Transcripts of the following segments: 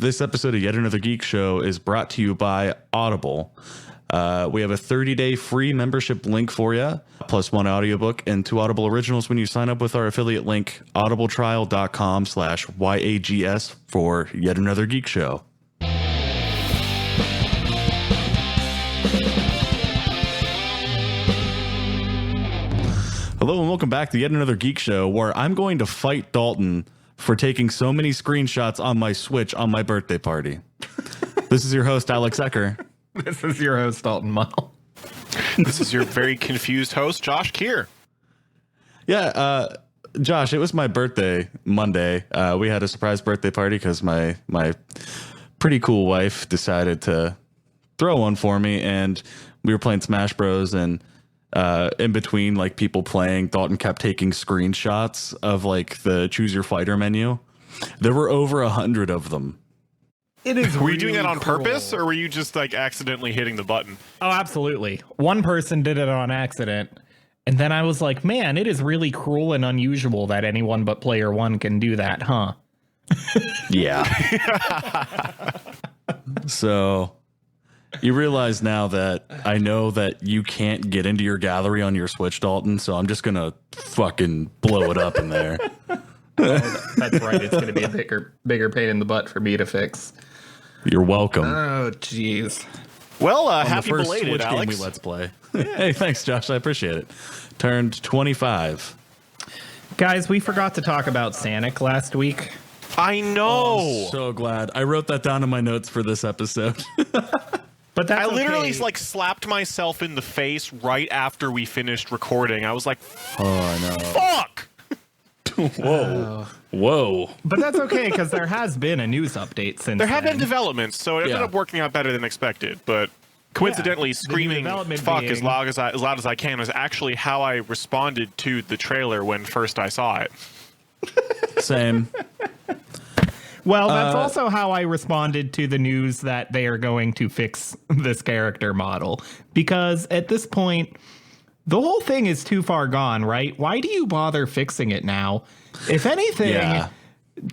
This episode of Yet Another Geek Show is brought to you by Audible. We have a 30-day free membership link for you, plus 1 audiobook and 2 Audible originals when you sign up with our affiliate link, audibletrial.com/YAGS for Yet Another Geek Show. Hello and welcome back to Yet Another Geek Show, where I'm going to fight Dalton for taking so many screenshots on my Switch on my birthday party. This is your host, Alex Ecker. This is your host, Dalton Mull. This is your very confused host, Josh Keir. Yeah, Josh, it was my birthday Monday. We had a surprise birthday party because my pretty cool wife decided to throw one for me, and we were playing Smash Bros. And in between, like, people playing, Dalton kept taking screenshots of like the Choose Your Fighter menu. There were over 100 of them. It is. Were you doing really that on cool. purpose, or were you just like accidentally hitting the button? Oh, absolutely. One person did it on accident, and then I was like, man, it is really cruel and unusual that anyone but player one can do that, huh? Yeah. So you realize now that I know that you can't get into your gallery on your Switch, Dalton, so I'm just going to fucking blow it up in there. That's right. It's going to be a bigger pain in the butt for me to fix. You're welcome. Oh, jeez. Well, On happy the first belated, Switch game Alex. we Let's Play. Hey, thanks, Josh. I appreciate it. Turned 25. Guys, we forgot to talk about Sanic last week. I know. I'm so glad. I wrote that down in my notes for this episode. But that's I literally okay. like slapped myself in the face right after we finished recording. I was like, Oh, I know. fuck! Whoa. Whoa. But that's okay, because there has been a news update since There have then. been developments, so it ended Yeah. up working out better than expected. But coincidentally, the new screaming development "fuck" as being- loud as I can was actually how I responded to the trailer when first I saw it. Same. Well, that's also how I responded to the news that they are going to fix this character model. Because at this point, the whole thing is too far gone, right? Why do you bother fixing it now? If anything, Yeah.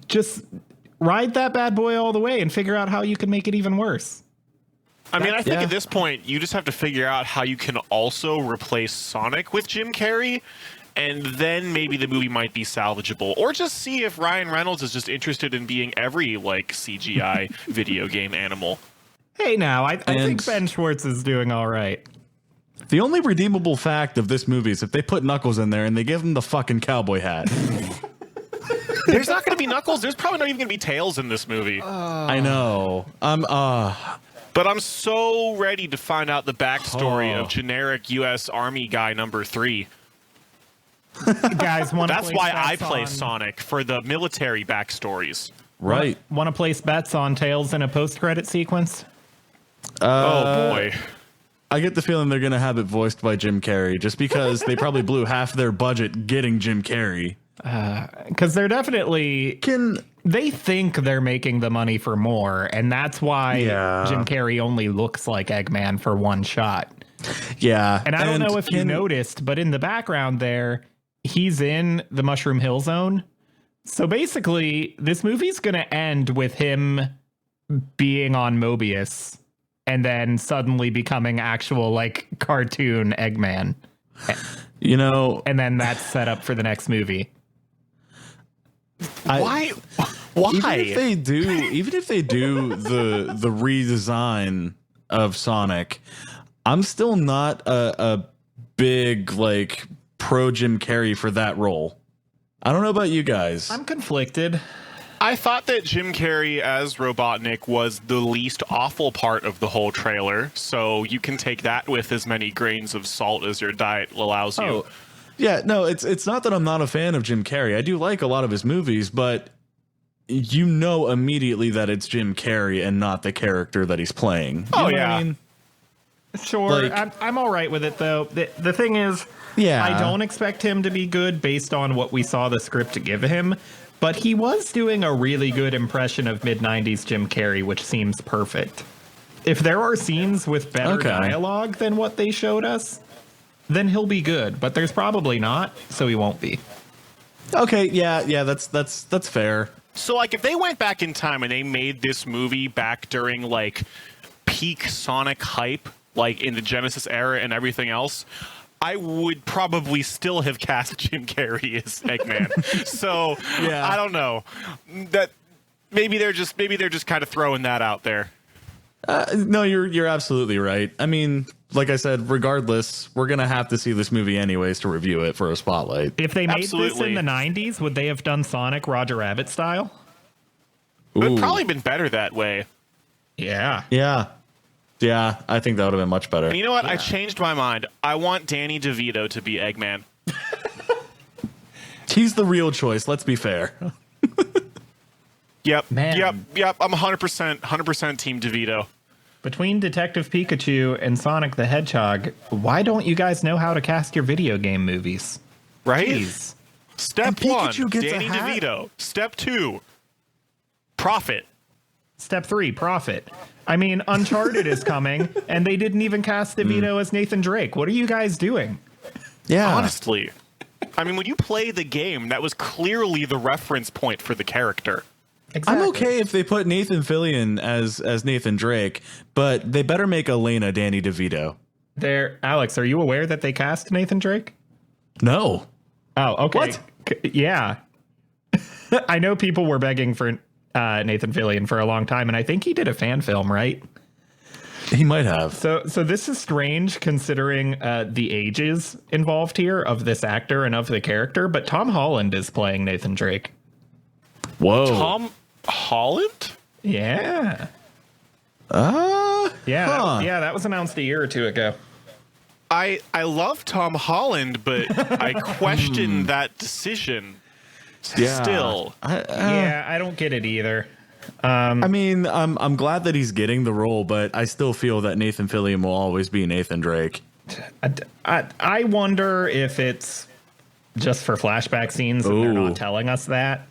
just ride that bad boy all the way and figure out how you can make it even worse. I mean, I think Yeah. at this point, you just have to figure out how you can also replace Sonic with Jim Carrey, and then maybe the movie might be salvageable. Or just see if Ryan Reynolds is just interested in being every, like, CGI video game animal. Hey, now, I think And- Ben Schwartz is doing all right. The only redeemable fact of this movie is if they put Knuckles in there and they give him the fucking cowboy hat. There's not going to be Knuckles. There's probably not even going to be Tails in this movie. I know. But I'm so ready to find out the backstory Oh. of generic U.S. Army guy number 3. Guys, That's why I play Sonic, for the military backstories. Right. Want to place bets on Tails in a post-credit sequence? Oh, boy. I get the feeling they're going to have it voiced by Jim Carrey just because they probably blew half their budget getting Jim Carrey. Because they're definitely... Can They think they're making the money for more, and that's why Yeah. Jim Carrey only looks like Eggman for one shot. Yeah. And I don't know if you noticed, but in the background there, he's in the Mushroom Hill Zone. So basically, this movie's going to end with him being on Mobius and then suddenly becoming actual, like, cartoon Eggman. You know, And then that's set up for the next movie. Why? Even if they do the redesign of Sonic, I'm still not a big, like, pro Jim Carrey for that role. I don't know about you guys. I'm conflicted. I thought that Jim Carrey as Robotnik was the least awful part of the whole trailer, so you can take that with as many grains of salt as your diet allows you. Oh, yeah, no, it's not that I'm not a fan of Jim Carrey. I do like a lot of his movies, but you know immediately that it's Jim Carrey and not the character that he's playing. You know what yeah. I mean? Sure, Like- I'm all right with it, though. The thing is, Yeah. I don't expect him to be good based on what we saw the script give him, but he was doing a really good impression of mid-90s Jim Carrey, which seems perfect. If there are scenes with better Okay. dialogue than what they showed us, then he'll be good, but there's probably not, so he won't be. Okay, yeah, that's fair. So, like, if they went back in time and they made this movie back during, like, peak Sonic hype, like, in the Genesis era and everything else, I would probably still have cast Jim Carrey as Eggman. So, Yeah. I don't know. That maybe they're just kind of throwing that out there. No, you're absolutely right. I mean, like I said, regardless, we're gonna have to see this movie anyways to review it for a spotlight. If they made Absolutely. this in the 90s, would they have done Sonic Roger Rabbit style? It would Ooh. probably been better that way. Yeah. Yeah, I think that would have been much better. And you know what? I changed my mind. I want Danny DeVito to be Eggman. He's the real choice. Let's be fair. Yep. Man. Yep. I'm 100% Team DeVito. Between Detective Pikachu and Sonic the Hedgehog, why don't you guys know how to cast your video game movies? Right? Jeez. Step And 1, Pikachu gets a Danny hat? DeVito. Step 2, profit. Step 3, profit. I mean, Uncharted is coming, and they didn't even cast DeVito as Nathan Drake. What are you guys doing? Yeah. Honestly. I mean, when you play the game, that was clearly the reference point for the character. Exactly. I'm okay if they put Nathan Fillion as Nathan Drake, but they better make Elena Danny DeVito. Alex, are you aware that they cast Nathan Drake? No. Oh, okay. What? Yeah. I know people were begging for Nathan Fillion for a long time, and I think he did a fan film, right? He might have. So this is strange considering the ages involved here of this actor and of the character, but Tom Holland is playing Nathan Drake. Whoa. Tom Holland? Yeah. Yeah. Yeah, that was announced a year or two ago. I love Tom Holland, but I question that decision still. Yeah, I don't get it either. I mean, I'm glad that he's getting the role, but I still feel that Nathan Fillion will always be Nathan Drake. I wonder if it's just for flashback scenes and they're Ooh. not telling us that.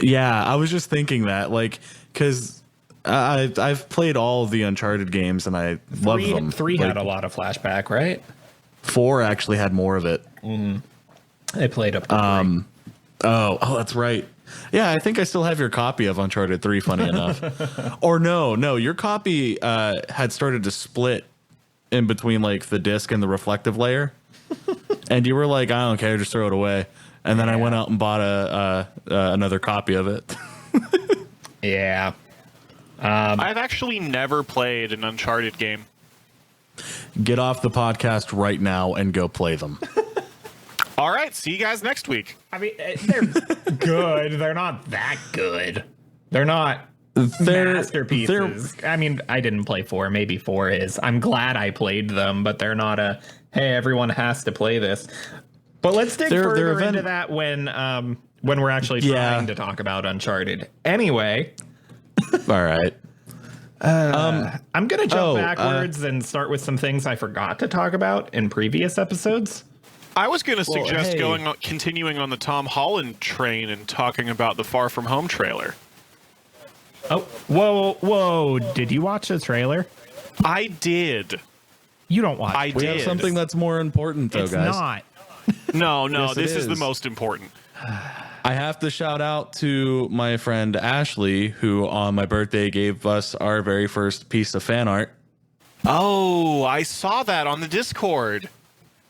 Yeah, I was just thinking that, like, because I've played all of the Uncharted games and I love them. Three Like, had a lot of flashback, right? 4 actually had more of it. They played up to 3. Oh, that's right. Yeah, I think I still have your copy of Uncharted 3, funny enough. Or no, your copy had started to split in between, like, the disc and the reflective layer. And you were like, I don't care, just throw it away. And then I went out and bought another copy of it. Yeah. I've actually never played an Uncharted game. Get off the podcast right now and go play them. All right, see you guys next week. I mean, they're good. They're not that good. They're not They're masterpieces. I mean, I didn't play 4. Maybe 4 is. I'm glad I played them, but they're not a, hey, everyone has to play this. But let's dig further into that when we're actually trying to talk about Uncharted. Anyway. All right. I'm going to jump backwards and start with some things I forgot to talk about in previous episodes. I was going to suggest hey. continuing on the Tom Holland train and talking about the Far From Home trailer. Oh, whoa. Did you watch the trailer? I did. You don't watch. I We did. have something that's more important, though, it's guys. not. No, Yes, this it is the is. most important. I have to shout out to my friend Ashley, who on my birthday gave us our very first piece of fan art. Oh, I saw that on the Discord.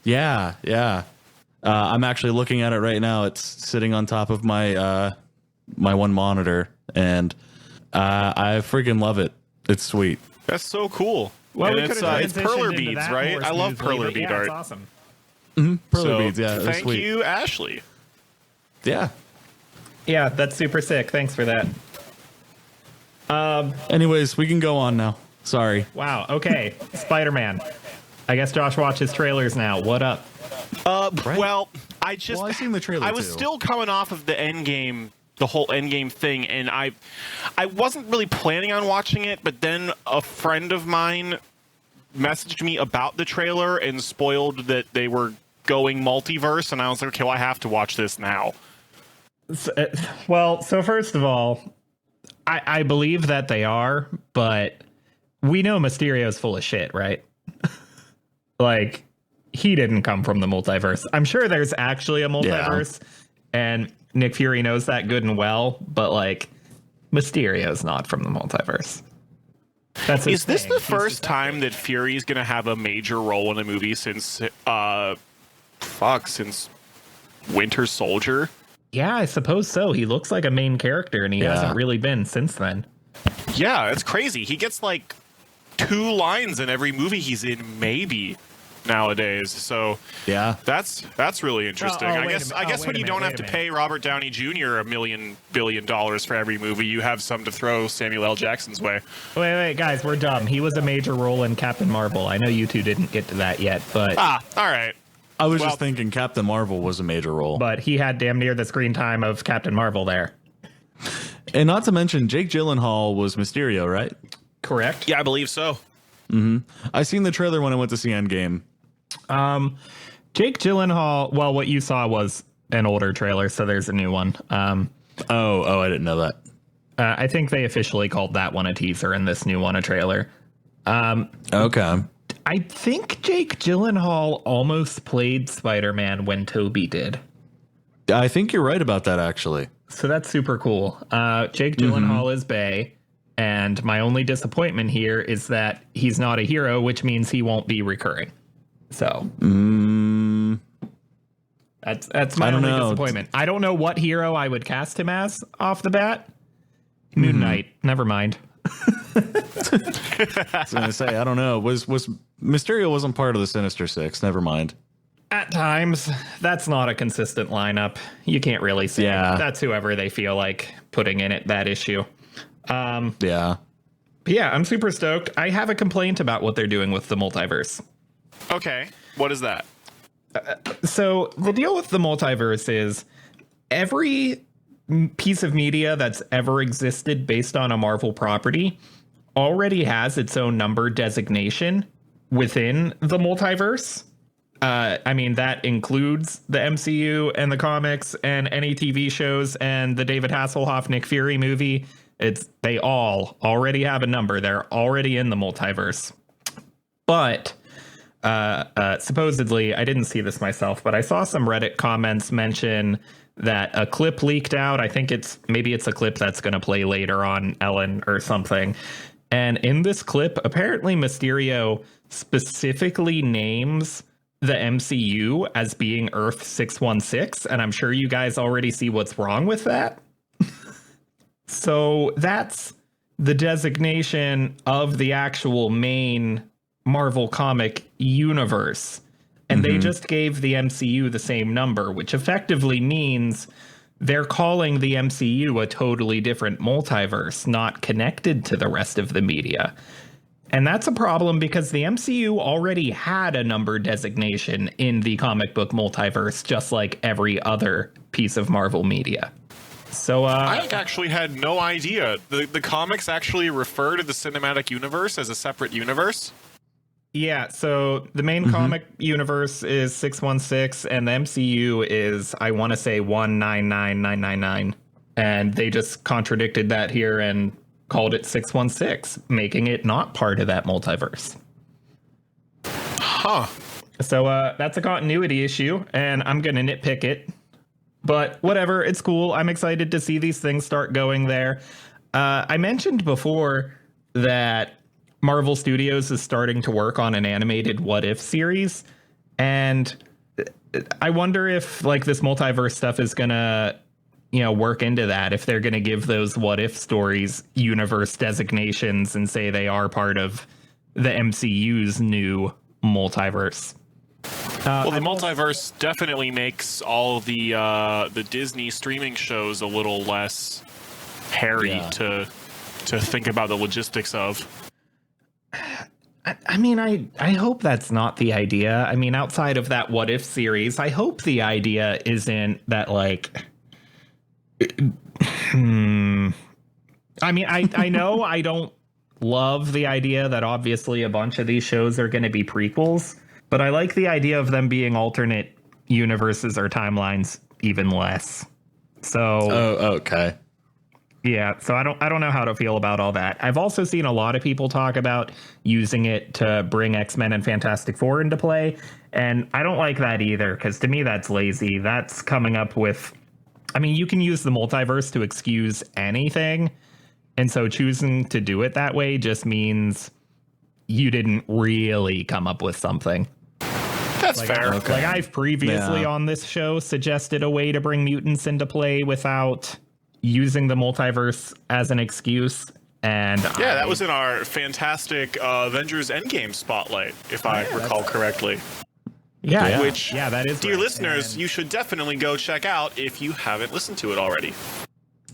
Yeah. I'm actually looking at it right now. It's sitting on top of my my one monitor, and I freaking love it. It's sweet. That's so cool. Well, And we it's, could have it's perler beads, right? I love perler bead art. It's awesome. Perler beads, yeah. they're Thank sweet. you, Ashley. Yeah. Yeah, that's super sick. Thanks for that. Anyways, we can go on now. Sorry. Wow. Okay. Spider-Man. I guess Josh watches trailers now. What up? Right. Well, I seen the trailer, I was too. still coming off of the Endgame, the whole Endgame thing, and I wasn't really planning on watching it, but then a friend of mine messaged me about the trailer and spoiled that they were going multiverse, and I was like, okay, well, I have to watch this now. So first of all, I believe that they are, but we know Mysterio's full of shit, right? Like, he didn't come from the multiverse. I'm sure there's actually a multiverse, and Nick Fury knows that good and well, but like Mysterio's not from the multiverse. Is this the first time that Fury's going to have a major role in a movie since since Winter Soldier? Yeah, I suppose so. He looks like a main character, and he hasn't really been since then. Yeah, it's crazy. He gets like 2 lines in every movie he's in, maybe nowadays. So Yeah. that's really interesting. I guess when you don't have to pay Robert Downey Jr. $1 billion for every movie, you have some to throw Samuel L. Jackson's way. Wait, guys, we're dumb. He was a major role in Captain Marvel. I know you two didn't get to that yet, but All right. I was just thinking Captain Marvel was a major role. but he had damn near the screen time of Captain Marvel there. And not to mention, Jake Gyllenhaal was Mysterio, right? Correct. Yeah, I believe so. I seen the trailer when I went to see Endgame. Jake Gyllenhaal. Well, what you saw was an older trailer, so there's a new one. I didn't know that. I think they officially called that one a teaser and this new one a trailer. Okay. I think Jake Gyllenhaal almost played Spider-Man when Tobey did. I think you're right about that, actually. So that's super cool. Jake Gyllenhaal is Bay, and my only disappointment here is that he's not a hero, which means he won't be recurring. So that's my only disappointment. I don't know what hero I would cast him as off the bat. Moon Knight. Never mind. I was gonna say, I don't know. Was Mysterio wasn't part of the Sinister Six? Never mind. At times, that's not a consistent lineup. You can't really say. Yeah. That's whoever they feel like putting in it that issue. Yeah. But yeah, I'm super stoked. I have a complaint about what they're doing with the multiverse. Okay. What is that? So the deal with the multiverse is every piece of media that's ever existed based on a Marvel property already has its own number designation within the multiverse. I mean, that includes the MCU and the comics and any TV shows and the David Hasselhoff Nick Fury movie. They all already have a number. They're already in the multiverse. But supposedly, I didn't see this myself, but I saw some Reddit comments mention that a clip leaked out. I think maybe it's a clip that's going to play later on Ellen or something. And in this clip, apparently Mysterio specifically names the MCU as being Earth 616. And I'm sure you guys already see what's wrong with that. So that's the designation of the actual main Marvel comic universe. And they just gave the MCU the same number, which effectively means they're calling the MCU a totally different multiverse, not connected to the rest of the media. And that's a problem because the MCU already had a number designation in the comic book multiverse, just like every other piece of Marvel media. So I actually had no idea. The comics actually refer to the cinematic universe as a separate universe. Yeah, so the main comic universe is 616, and the MCU is, I want to say, 199999. And they just contradicted that here and called it 616, making it not part of that multiverse. Huh. So that's a continuity issue, and I'm going to nitpick it. But whatever, it's cool. I'm excited to see these things start going there. I mentioned before that Marvel Studios is starting to work on an animated What If series. And I wonder if like this multiverse stuff is going to, work into that. If they're going to give those What If stories universe designations and say they are part of the MCU's new multiverse. Well, the multiverse definitely makes all the Disney streaming shows a little less hairy to think about the logistics of. I mean, I hope that's not the idea. I mean, outside of that What If series, I hope the idea isn't that, like... I mean, I know I don't love the idea that obviously a bunch of these shows are going to be prequels, but I like the idea of them being alternate universes or timelines even less. So... Oh, okay. Yeah, so I don't know how to feel about all that. I've also seen a lot of people talk about using it to bring X-Men and Fantastic Four into play, and I don't like that either, because to me that's lazy. That's coming up with I mean, you can use the multiverse to excuse anything. And so choosing to do it that way just means you didn't really come up with something. That's fair. Like I've previously on this show suggested a way to bring mutants into play without using the multiverse as an excuse. And that was in our fantastic Avengers Endgame spotlight, if I recall correctly. Which, that is dear right. listeners, you should definitely go check out if you haven't listened to it already.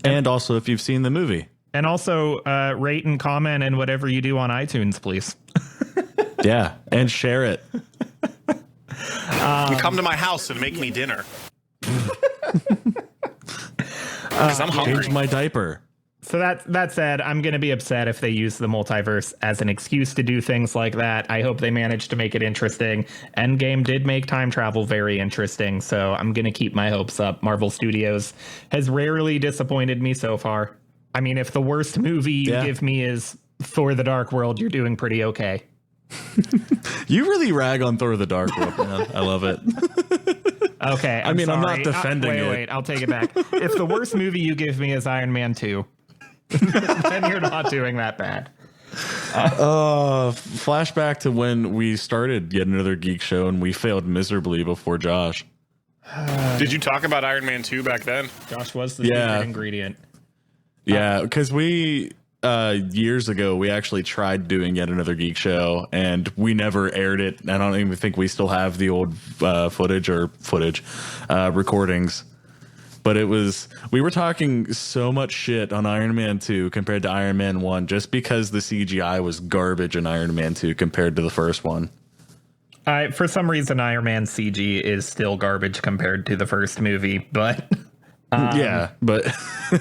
And also if you've seen the movie. And also rate and comment and whatever you do on iTunes, please. Yeah, and share it. Come to my house and make me dinner. Because I'm hungry. Change my diaper. So that said, I'm going to be upset if they use the multiverse as an excuse to do things like that. I hope they manage to make it interesting. Endgame did make time travel very interesting, so I'm going to keep my hopes up. Marvel Studios has rarely disappointed me so far. I mean, if the worst movie you give me is Thor: The Dark World, you're doing pretty okay. You really rag on Thor: The Dark World, man. I love it. Okay, I'm sorry. I'm not defending it. Wait, I'll take it back. If the worst movie you give me is Iron Man 2, then you're not doing that bad. Flashback to when we started Yet Another Geek Show and we failed miserably before Josh. Did you talk about Iron Man 2 back then? Josh was the secret ingredient. Yeah, because we years ago we actually tried doing Yet Another Geek Show and we never aired it. I don't even think we still have the old recordings. But we were talking so much shit on Iron Man 2 compared to Iron Man 1 just because the CGI was garbage in Iron Man 2 compared to the first one. For some reason, Iron Man CG is still garbage compared to the first movie, but... but...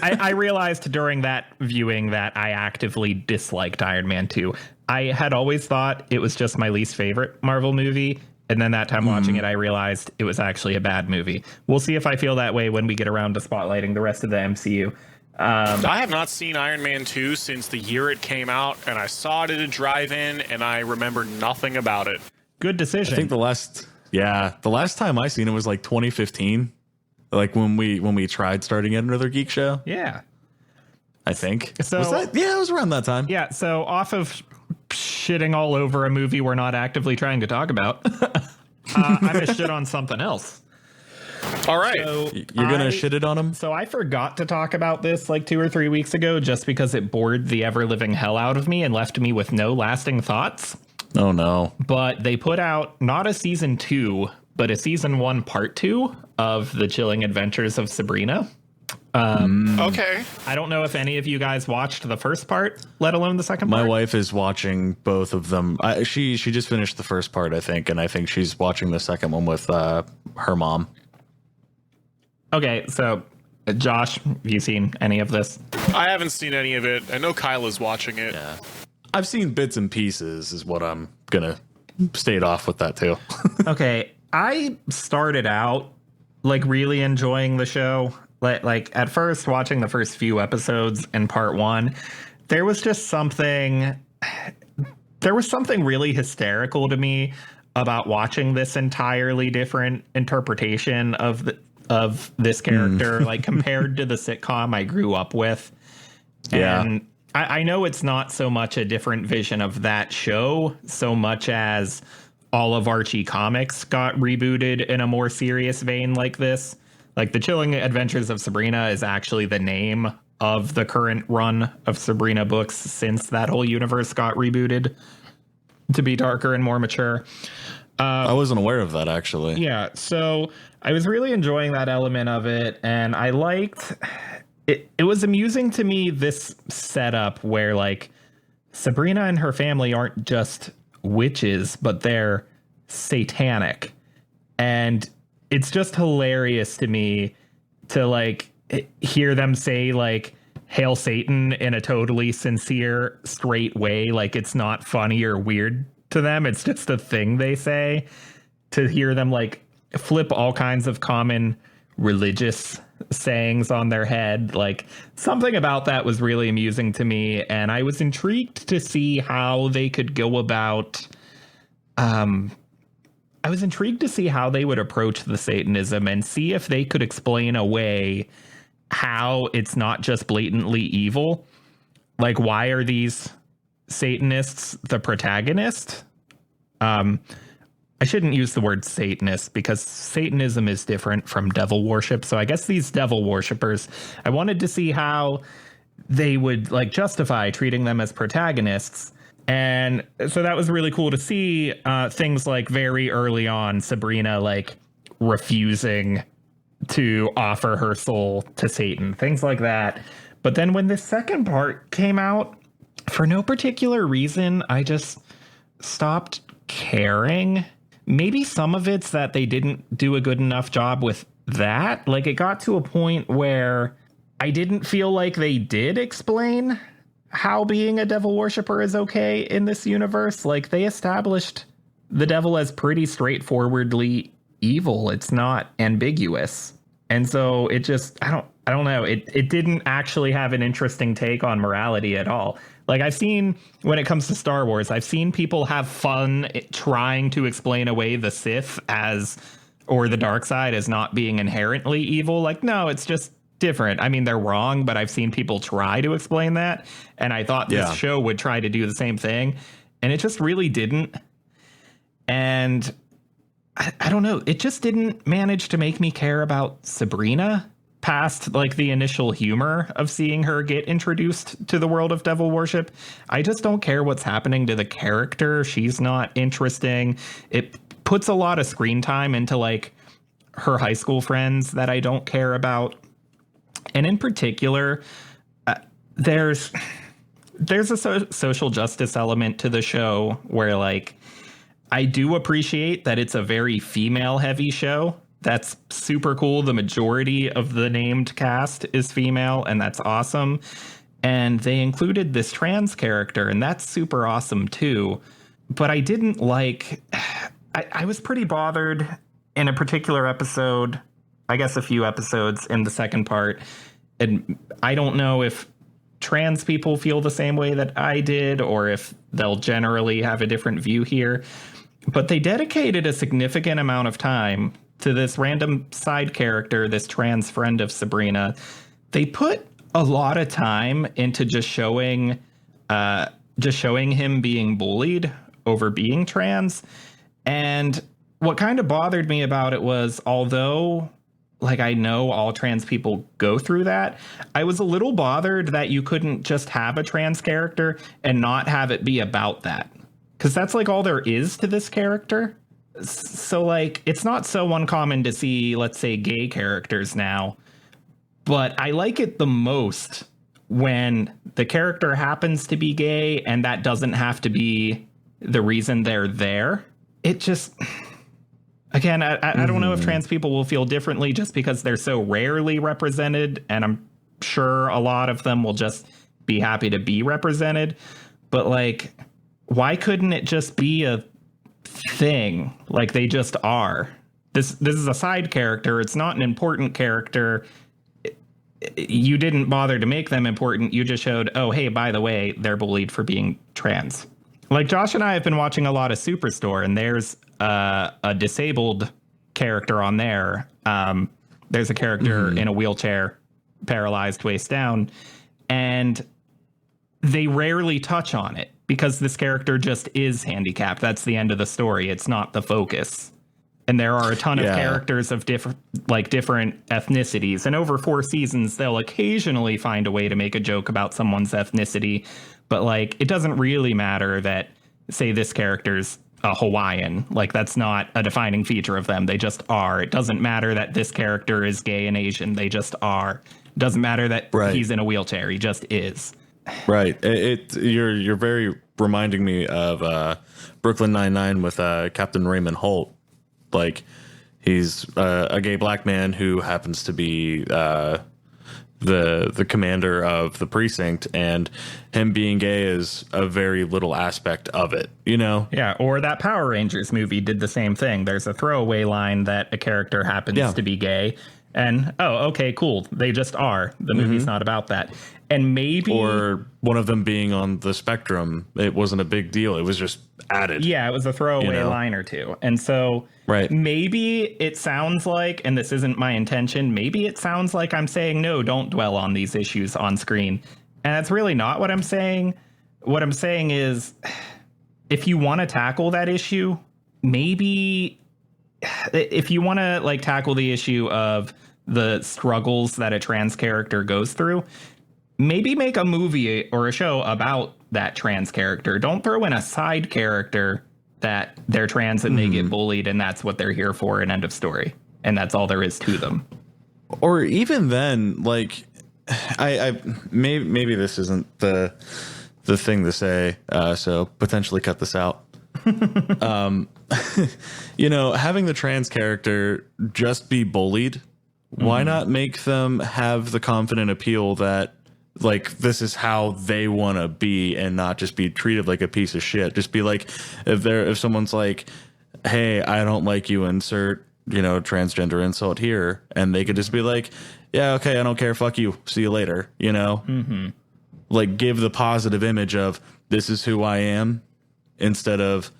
I realized during that viewing that I actively disliked Iron Man 2. I had always thought it was just my least favorite Marvel movie. And then that time watching it, I realized it was actually a bad movie. We'll see if I feel that way when we get around to spotlighting the rest of the MCU. I have not seen Iron Man 2 since the year it came out, and I saw it at a drive-in, and I remember nothing about it. Good decision. I think the last time I seen it was like 2015, like when we tried starting Yet Another Geek Show. Yeah. I think. So, it was around that time. Yeah, so off of shitting all over a movie we're not actively trying to talk about, I'm going to shit on something else. All right. So You're going to shit it on him? So I forgot to talk about this like 2 or 3 weeks ago just because it bored the ever-living hell out of me and left me with no lasting thoughts. Oh, no. But they put out not a season 2, but a season 1 part 2 of The Chilling Adventures of Sabrina. Okay. I don't know if any of you guys watched the first part, let alone the second part. My wife is watching both of them. She just finished the first part, I think, and I think she's watching the second one with her mom. Okay, so Josh, have you seen any of this? I haven't seen any of it. I know Kyla's watching it. Yeah. I've seen bits and pieces is what I'm going to state off with that, too. Okay, I started out like really enjoying the show. Like at first, watching the first few episodes in part 1, there was something really hysterical to me about watching this entirely different interpretation of this character, like compared to the sitcom I grew up with. Yeah. And I know it's not so much a different vision of that show, so much as all of Archie comics got rebooted in a more serious vein like this. Like, The Chilling Adventures of Sabrina is actually the name of the current run of Sabrina books since that whole universe got rebooted to be darker and more mature. I wasn't aware of that, actually. Yeah, so I was really enjoying that element of it, and I liked... It was amusing to me, this setup where, like, Sabrina and her family aren't just witches, but they're satanic. And it's just hilarious to me to, like, hear them say, like, Hail Satan in a totally sincere, straight way. Like, it's not funny or weird to them. It's just a thing they say. To hear them, like, flip all kinds of common religious sayings on their head, like, something about that was really amusing to me, and I was intrigued to see how they could go about I was intrigued to see how they would approach the Satanism and see if they could explain away how it's not just blatantly evil. Like, why are these Satanists the protagonist? I shouldn't use the word Satanist because Satanism is different from devil worship. So I guess these devil worshippers, I wanted to see how they would like justify treating them as protagonists. And so that was really cool to see. Things like very early on, Sabrina like refusing to offer her soul to Satan, things like that. But then when the second part came out, for no particular reason, I just stopped caring. Maybe some of it's that they didn't do a good enough job with that. Like, it got to a point where I didn't feel like they did explain how being a devil worshiper is okay in this universe. Like, they established the devil as pretty straightforwardly evil. It's not ambiguous. And so it just, I don't know. It didn't actually have an interesting take on morality at all. Like, I've seen, when it comes to Star Wars, I've seen people have fun trying to explain away the Sith or the dark side as not being inherently evil. Like, no, it's just different. I mean, they're wrong, but I've seen people try to explain that. And I thought this show would try to do the same thing. And it just really didn't. And I don't know. It just didn't manage to make me care about Sabrina past like the initial humor of seeing her get introduced to the world of devil worship. I just don't care what's happening to the character. She's not interesting. It puts a lot of screen time into like her high school friends that I don't care about. And in particular, there's a social justice element to the show where like I do appreciate that it's a very female heavy show. That's super cool. The majority of the named cast is female, and that's awesome. And they included this trans character, and that's super awesome too. But I didn't like... I was pretty bothered in a particular episode, I guess a few episodes in the second part. And I don't know if trans people feel the same way that I did, or if they'll generally have a different view here. But they dedicated a significant amount of time to this random side character, this trans friend of Sabrina. They put a lot of time into just showing him being bullied over being trans. And what kind of bothered me about it was, although like I know all trans people go through that, I was a little bothered that you couldn't just have a trans character and not have it be about that. Because that's like all there is to this character. So, like, it's not so uncommon to see, let's say, gay characters now. But I like it the most when the character happens to be gay and that doesn't have to be the reason they're there. It just... Again, I don't know if trans people will feel differently just because they're so rarely represented. And I'm sure a lot of them will just be happy to be represented. But, like, why couldn't it just be a thing? Like, they just are. This is a side character. It's not an important character. You didn't bother to make them important. You just showed, oh, hey, by the way, they're bullied for being trans. Like, Josh and I have been watching a lot of Superstore, and there's a disabled character on there. There's a character in a wheelchair, paralyzed waist down, and they rarely touch on it because this character just is handicapped. That's the end of the story. It's not the focus. And there are a ton of characters of different ethnicities. And over 4 seasons, they'll occasionally find a way to make a joke about someone's ethnicity. But, like, it doesn't really matter that, say, this character's a Hawaiian. Like, that's not a defining feature of them. They just are. It doesn't matter that this character is gay and Asian. They just are. It doesn't matter that he's in a wheelchair. He just is. Right. You're very reminding me of Brooklyn Nine-Nine with Captain Raymond Holt. Like, he's a gay black man who happens to be the commander of the precinct, and him being gay is a very little aspect of it, you know? Yeah, or that Power Rangers movie did the same thing. There's a throwaway line that a character happens to be gay, And, okay, cool. They just are. The movie's not about that. And maybe... Or one of them being on the spectrum. It wasn't a big deal. It was just added. Yeah, it was a throwaway line or two. And so maybe it sounds like, and this isn't my intention, maybe it sounds like I'm saying, no, don't dwell on these issues on screen. And that's really not what I'm saying. What I'm saying is, if you want to tackle that issue, maybe if you want to like tackle the issue of the struggles that a trans character goes through, maybe make a movie or a show about that trans character. Don't throw in a side character that they're trans and they get bullied and that's what they're here for, and end of story. And that's all there is to them. Or even then, like, I maybe this isn't the thing to say, so potentially cut this out. You know, having the trans character just be bullied, why not make them have the confident appeal that, like, this is how they want to be and not just be treated like a piece of shit. Just be like, if someone's like, hey, I don't like you, insert, you know, transgender insult here. And they could just be like, yeah, okay, I don't care. Fuck you. See you later. You know, like, give the positive image of this is who I am instead of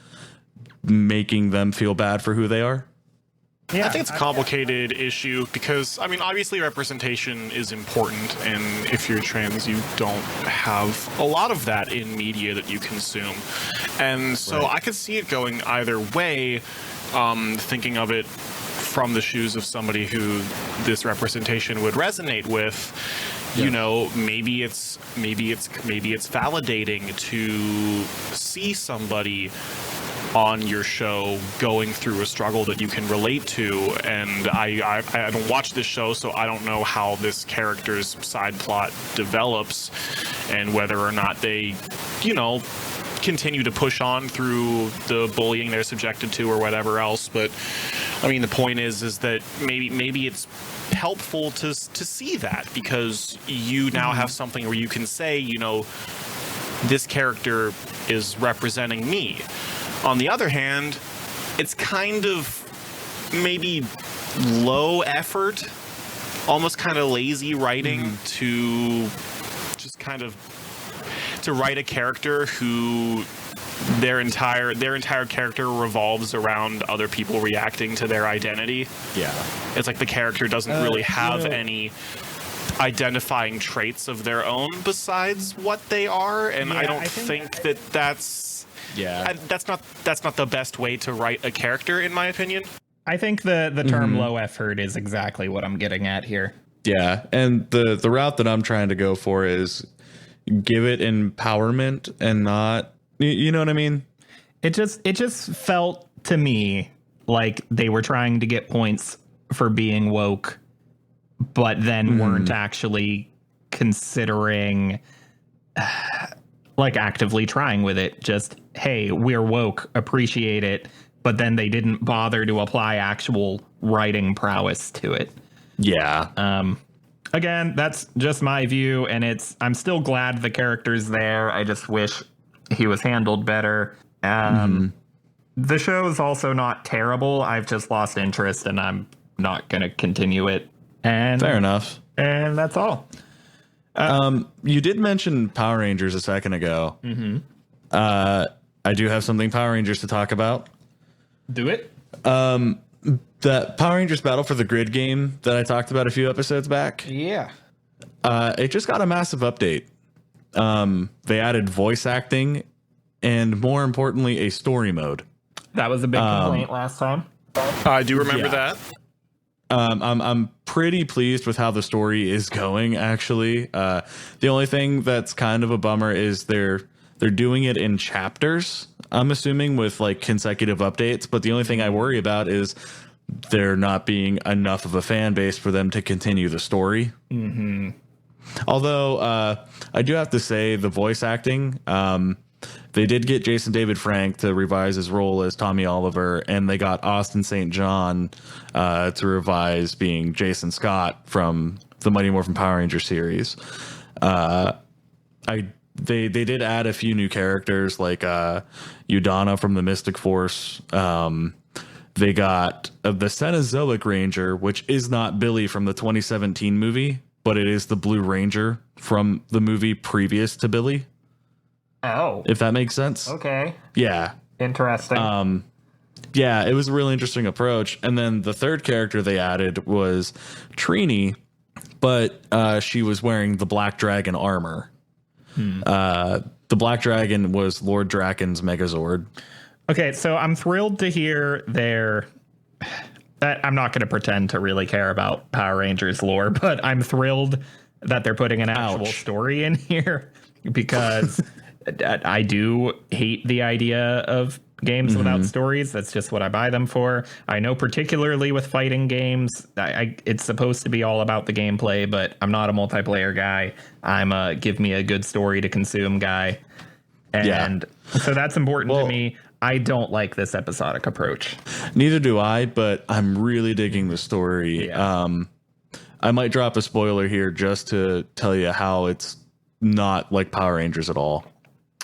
making them feel bad for who they are. Yeah, I think it's a complicated issue because, I mean, obviously representation is important, and if you're trans, you don't have a lot of that in media that you consume. And so I could see it going either way, thinking of it from the shoes of somebody who this representation would resonate with. You know, maybe it's validating to see somebody on your show going through a struggle that you can relate to. And I don't watch this show, so I don't know how this character's side plot develops and whether or not they, you know, continue to push on through the bullying they're subjected to or whatever else. But I mean, the point is that maybe it's helpful to see that, because you now have something where you can say, you know, this character is representing me. On the other hand, it's kind of maybe low effort, almost kind of lazy writing to just kind of to write a character who their entire character revolves around other people reacting to their identity. Yeah. It's like the character doesn't really have any identifying traits of their own besides what they are, and I don't think that's that's not the best way to write a character, in my opinion. I think the term low effort is exactly what I'm getting at here. Yeah, and the route that I'm trying to go for is give it empowerment and not, you know what I mean? It just felt to me like they were trying to get points for being woke, but then weren't actually considering like actively trying with it. Just, hey, we're woke, appreciate it. But then they didn't bother to apply actual writing prowess to it. Yeah. Again, that's just my view, and I'm still glad the character's there. I just wish he was handled better. The show is also not terrible. I've just lost interest, and I'm not going to continue it. And fair enough. And that's all. You did mention Power Rangers a second ago. I do have something Power Rangers to talk about. Do it. The Power Rangers Battle for the Grid game that I talked about a few episodes back. Yeah. It just got a massive update. They added voice acting and, more importantly, a story mode. That was a big complaint last time. I do remember that. I'm pretty pleased with how the story is going, actually. The only thing that's kind of a bummer is they're doing it in chapters, I'm assuming, with like consecutive updates. But the only thing I worry about is there not being enough of a fan base for them to continue the story. Although I do have to say the voice acting, they did get Jason David Frank to revise his role as Tommy Oliver, and they got Austin St. John to revise being Jason Scott from the Mighty Morphin Power Ranger series. They did add a few new characters like Udana from the Mystic Force. They got the Cenozoic Ranger, which is not Billy from the 2017 movie, but it is the Blue Ranger from the movie previous to Billy. Oh. If that makes sense. Okay. Yeah. Interesting. Yeah, it was a really interesting approach. And then the third character they added was Trini, but she was wearing the Black Dragon armor. The Black Dragon was Lord Draken's Megazord. Okay, so I'm thrilled to hear I'm not going to pretend to really care about Power Rangers lore, but I'm thrilled that they're putting an actual story in here because I do hate the idea of games without stories. That's just what I buy them for. I know particularly with fighting games, it's supposed to be all about the gameplay, but I'm not a multiplayer guy. I'm a give me a good story to consume guy. And so that's important to me. I don't like this episodic approach. Neither do I, but I'm really digging the story. Yeah. I might drop a spoiler here just to tell you how it's not like Power Rangers at all.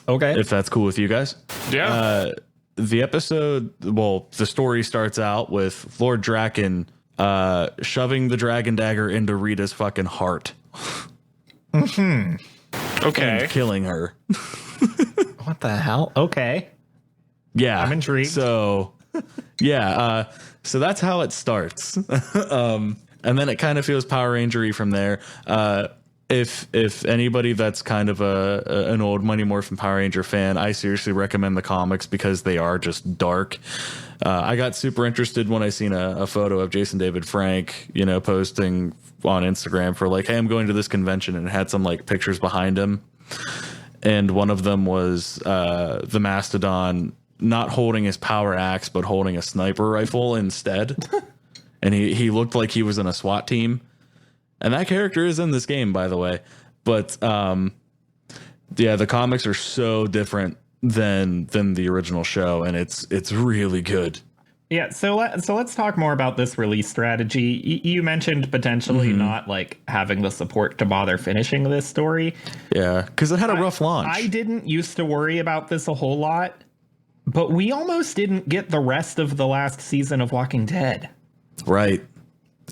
Okay. If that's cool with you guys. Yeah. The episode, the story starts out with Lord Draken shoving the dragon dagger into Rita's fucking heart. Okay. And killing her. What the hell? Okay. Yeah. I'm intrigued. So, so that's how it starts. And then it kind of feels Power Ranger-y from there. If anybody that's kind of an old Mighty Morphin Power Ranger fan, I seriously recommend the comics because they are just dark. I got super interested when I seen a photo of Jason David Frank, posting on Instagram for like, hey, I'm going to this convention, and it had some like pictures behind him. And one of them was the Mastodon not holding his power axe, but holding a sniper rifle instead. And he looked like he was in a SWAT team. And that character is in this game, by the way. But the comics are so different than the original show, and it's really good. Yeah, so let's talk more about this release strategy. You mentioned potentially not like having the support to bother finishing this story. Yeah, because it had a rough launch. I didn't used to worry about this a whole lot, but we almost didn't get the rest of the last season of Walking Dead. Right.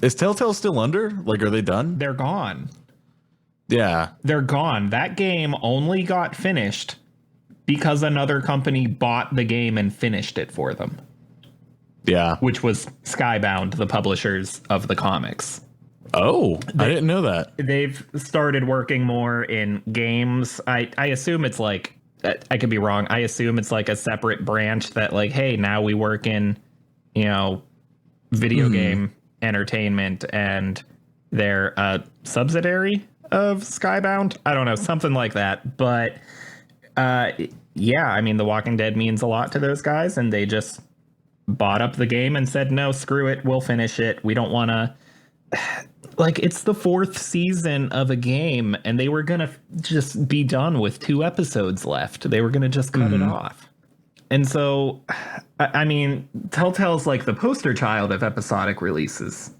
Is Telltale still under? Like, are they done? They're gone. Yeah. They're gone. That game only got finished because another company bought the game and finished it for them. Yeah. Which was Skybound, the publishers of the comics. Oh, I didn't know that. They've started working more in games. I assume it's like, I could be wrong. I assume it's like a separate branch that like, hey, now we work in, video game entertainment, and they're a subsidiary of Skybound. I don't know, something like that. But yeah, I mean, The Walking Dead means a lot to those guys, and they just bought up the game and said, no, screw it, we'll finish it. We don't want to, like, it's the 4th season of a game, and they were gonna just be done with 2 episodes left. They were gonna just cut it off. And so, I mean, Telltale's like the poster child of episodic releases.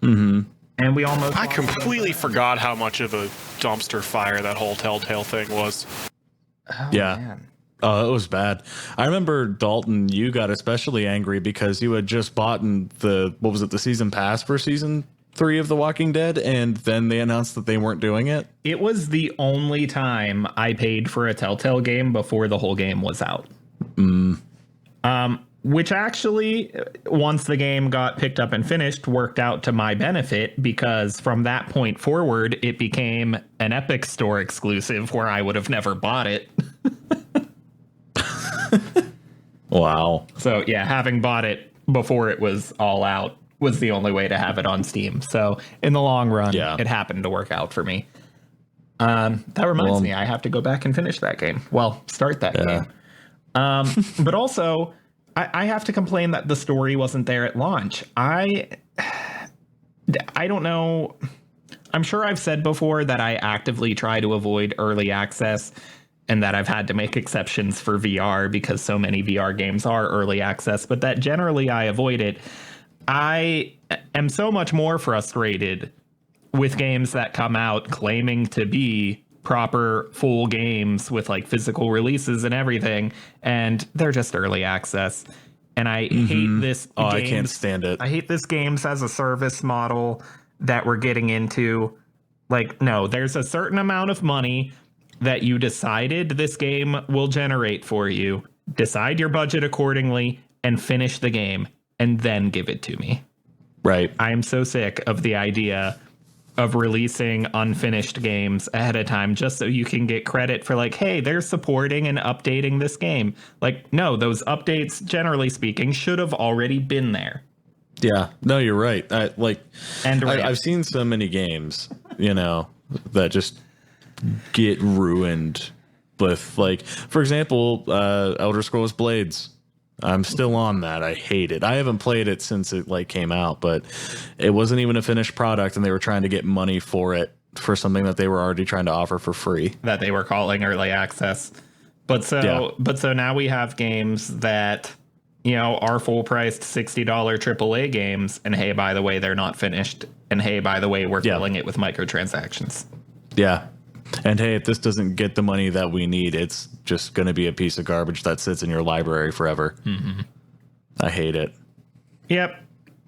And we almost... I completely forgot how much of a dumpster fire that whole Telltale thing was. Oh, Yeah. man. Oh, it was bad. I remember, Dalton, you got especially angry because you had just bought the season pass for season 3 of The Walking Dead, and then they announced that they weren't doing it. It was the only time I paid for a Telltale game before the whole game was out. Which actually, once the game got picked up and finished, worked out to my benefit, because from that point forward, it became an Epic Store exclusive where I would have never bought it. Wow. So yeah, having bought it before it was all out was the only way to have it on Steam. So in the long run, it happened to work out for me. That reminds me, I have to go back and finish that game. Well, start that game. But also, I have to complain that the story wasn't there at launch. I don't know. I'm sure I've said before that I actively try to avoid early access, and that I've had to make exceptions for VR because so many VR games are early access, but that generally I avoid it. I am so much more frustrated with games that come out claiming to be proper full games with like physical releases and everything, and they're just early access. And I hate this. Oh, I can't stand it. I hate this games as a service model that we're getting into. Like, no, there's a certain amount of money that you decided this game will generate for you. Decide your budget accordingly and finish the game and then give it to me. Right. I am so sick of the idea of releasing unfinished games ahead of time just so you can get credit for like, hey, they're supporting and updating this game. Like, no, those updates, generally speaking, should have already been there. Yeah. No, you're right. I've seen so many games, that just get ruined with, like, for example, Elder Scrolls Blades. I'm still on that. I hate it. I haven't played it since it came out, but it wasn't even a finished product, and they were trying to get money for it for something that they were already trying to offer for free. That they were calling early access. But so now we have games that, are full priced $60 AAA games, and hey, by the way, they're not finished. And hey, by the way, we're filling it with microtransactions. Yeah. And hey, if this doesn't get the money that we need, it's just going to be a piece of garbage that sits in your library forever. Mm-hmm. I hate it. Yep.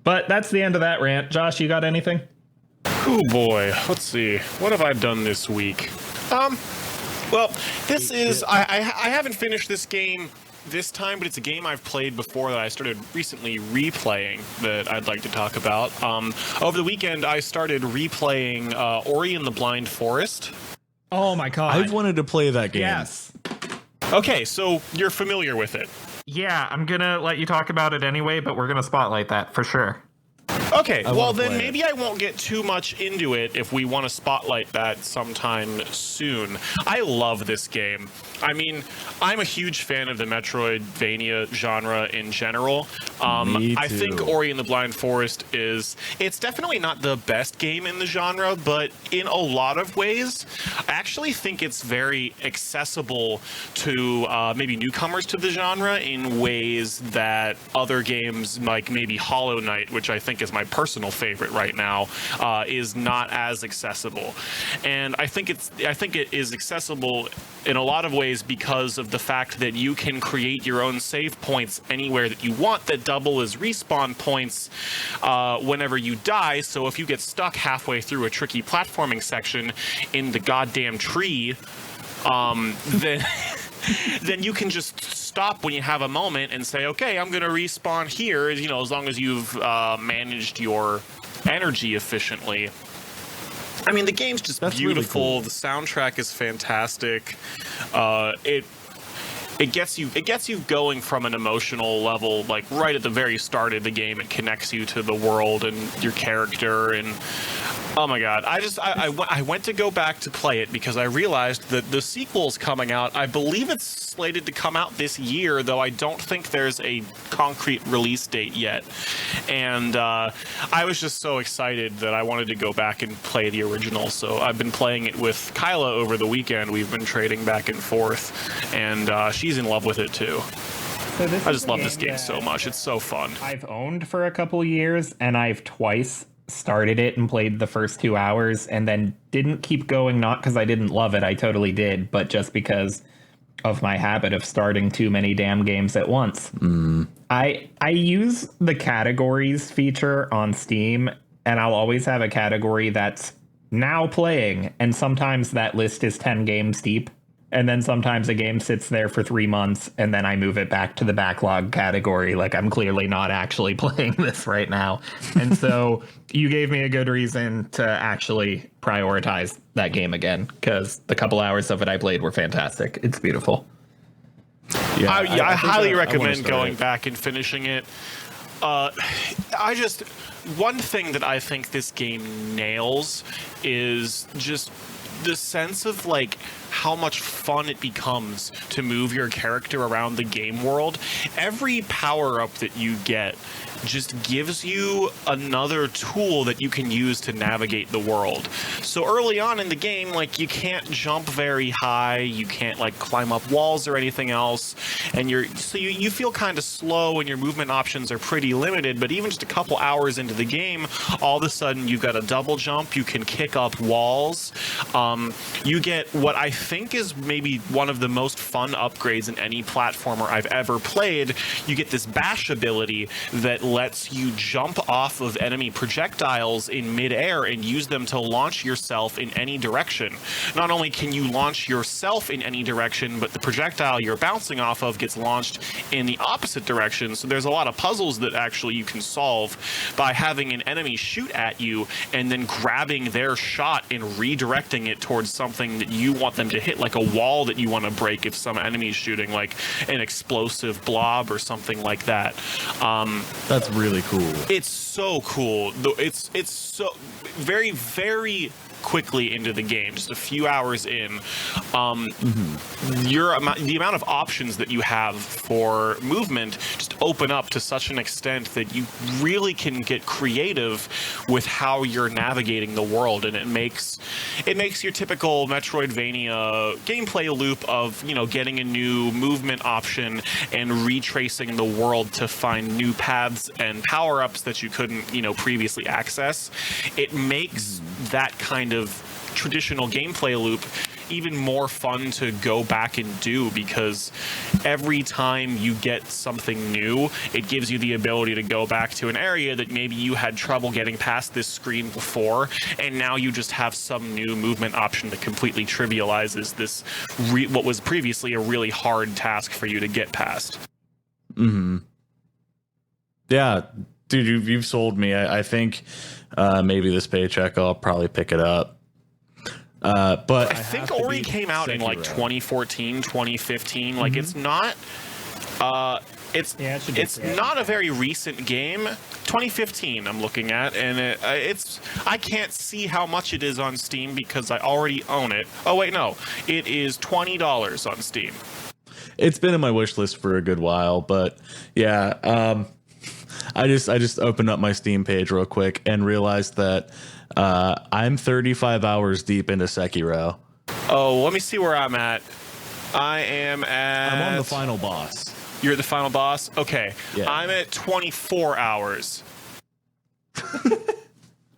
But that's the end of that rant. Josh, you got anything? Oh boy. Let's see. What have I done this week? Well, this is... I haven't finished this game this time, but it's a game I've played before that I started recently replaying that I'd like to talk about. Over the weekend, I started replaying Ori and the Blind Forest. Oh my god. I've wanted to play that game. Yes. Okay, so you're familiar with it. Yeah, I'm gonna let you talk about it anyway, but we're gonna spotlight that for sure. Okay, well then maybe I won't get too much into it if we want to spotlight that sometime soon. I love this game. I mean, I'm a huge fan of the Metroidvania genre in general. Me too. I think Ori and the Blind Forest it's definitely not the best game in the genre, but in a lot of ways, I actually think it's very accessible to maybe newcomers to the genre in ways that other games like maybe Hollow Knight, which I think is my personal favorite right now, is not as accessible. And I think it is accessible in a lot of ways because of the fact that you can create your own save points anywhere that you want that double as respawn points whenever you die. So if you get stuck halfway through a tricky platforming section in the goddamn tree, then then you can just stop when you have a moment and say, okay, I'm going to respawn here, as long as you've managed your energy efficiently. I mean, the game's just beautiful. Really cool. The soundtrack is fantastic. It gets you going from an emotional level, like right at the very start of the game. It connects you to the world and your character, and oh my god, I went to go back to play it because I realized that the sequel's coming out. I believe it's slated to come out this year, though I don't think there's a concrete release date yet. And I was just so excited that I wanted to go back and play the original. So I've been playing it with Kyla over the weekend. We've been trading back and forth, and she's in love with it too. So I just love this game so much. It's so fun. I've owned for a couple years, and I've twice started it and played the first 2 hours and then didn't keep going, not because I didn't love it, I totally did, but just because of my habit of starting too many damn games at once. I use the categories feature on Steam, and I'll always have a category that's now playing, and sometimes that list is 10 games deep. And then sometimes a game sits there for 3 months, and then I move it back to the backlog category. Like, I'm clearly not actually playing this right now. And so you gave me a good reason to actually prioritize that game again, because the couple hours of it I played were fantastic. It's beautiful. Yeah, I highly recommend going back and finishing it. One thing that I think this game nails is just the sense of like how much fun it becomes to move your character around the game world. Every power up that you get just gives you another tool that you can use to navigate the world. So early on in the game, like, you can't jump very high, you can't like climb up walls or anything else, and you feel kind of slow and your movement options are pretty limited. But even just a couple hours into the game, all of a sudden you've got a double jump, you can kick up walls, you get what I think is maybe one of the most fun upgrades in any platformer I've ever played. You get this bash ability that lets you jump off of enemy projectiles in midair and use them to launch yourself in any direction. Not only can you launch yourself in any direction, but the projectile you're bouncing off of gets launched in the opposite direction. So there's a lot of puzzles that actually you can solve by having an enemy shoot at you and then grabbing their shot and redirecting it towards something that you want them to hit, like a wall that you want to break if some enemy is shooting, like an explosive blob or something like that. That's really cool. It's so cool. It's so very, very quickly into the game, just a few hours in, the amount of options that you have for movement just open up to such an extent that you really can get creative with how you're navigating the world, and it makes your typical Metroidvania gameplay loop of, you know, getting a new movement option and retracing the world to find new paths and power-ups that you couldn't, you know, previously access. It makes that kind of traditional gameplay loop even more fun to go back and do, because every time you get something new, it gives you the ability to go back to an area that maybe you had trouble getting past this screen before, and now you just have some new movement option that completely trivializes this what was previously a really hard task for you to get past. Yeah, dude, you've sold me. I think maybe this paycheck I'll probably pick it up. But I think Ori came out in like 2014, 2015. Like, it's not it's not a very recent game. 2015 I'm looking at, and I can't see how much it is on Steam because I already own it. Oh wait, no. It is $20 on Steam. It's been in my wish list for a good while, but yeah, I just opened up my Steam page real quick and realized that I'm 35 hours deep into Sekiro. Oh, let me see where I'm at. I'm on the final boss. You're the final boss? Okay. Yeah. I'm at 24 hours.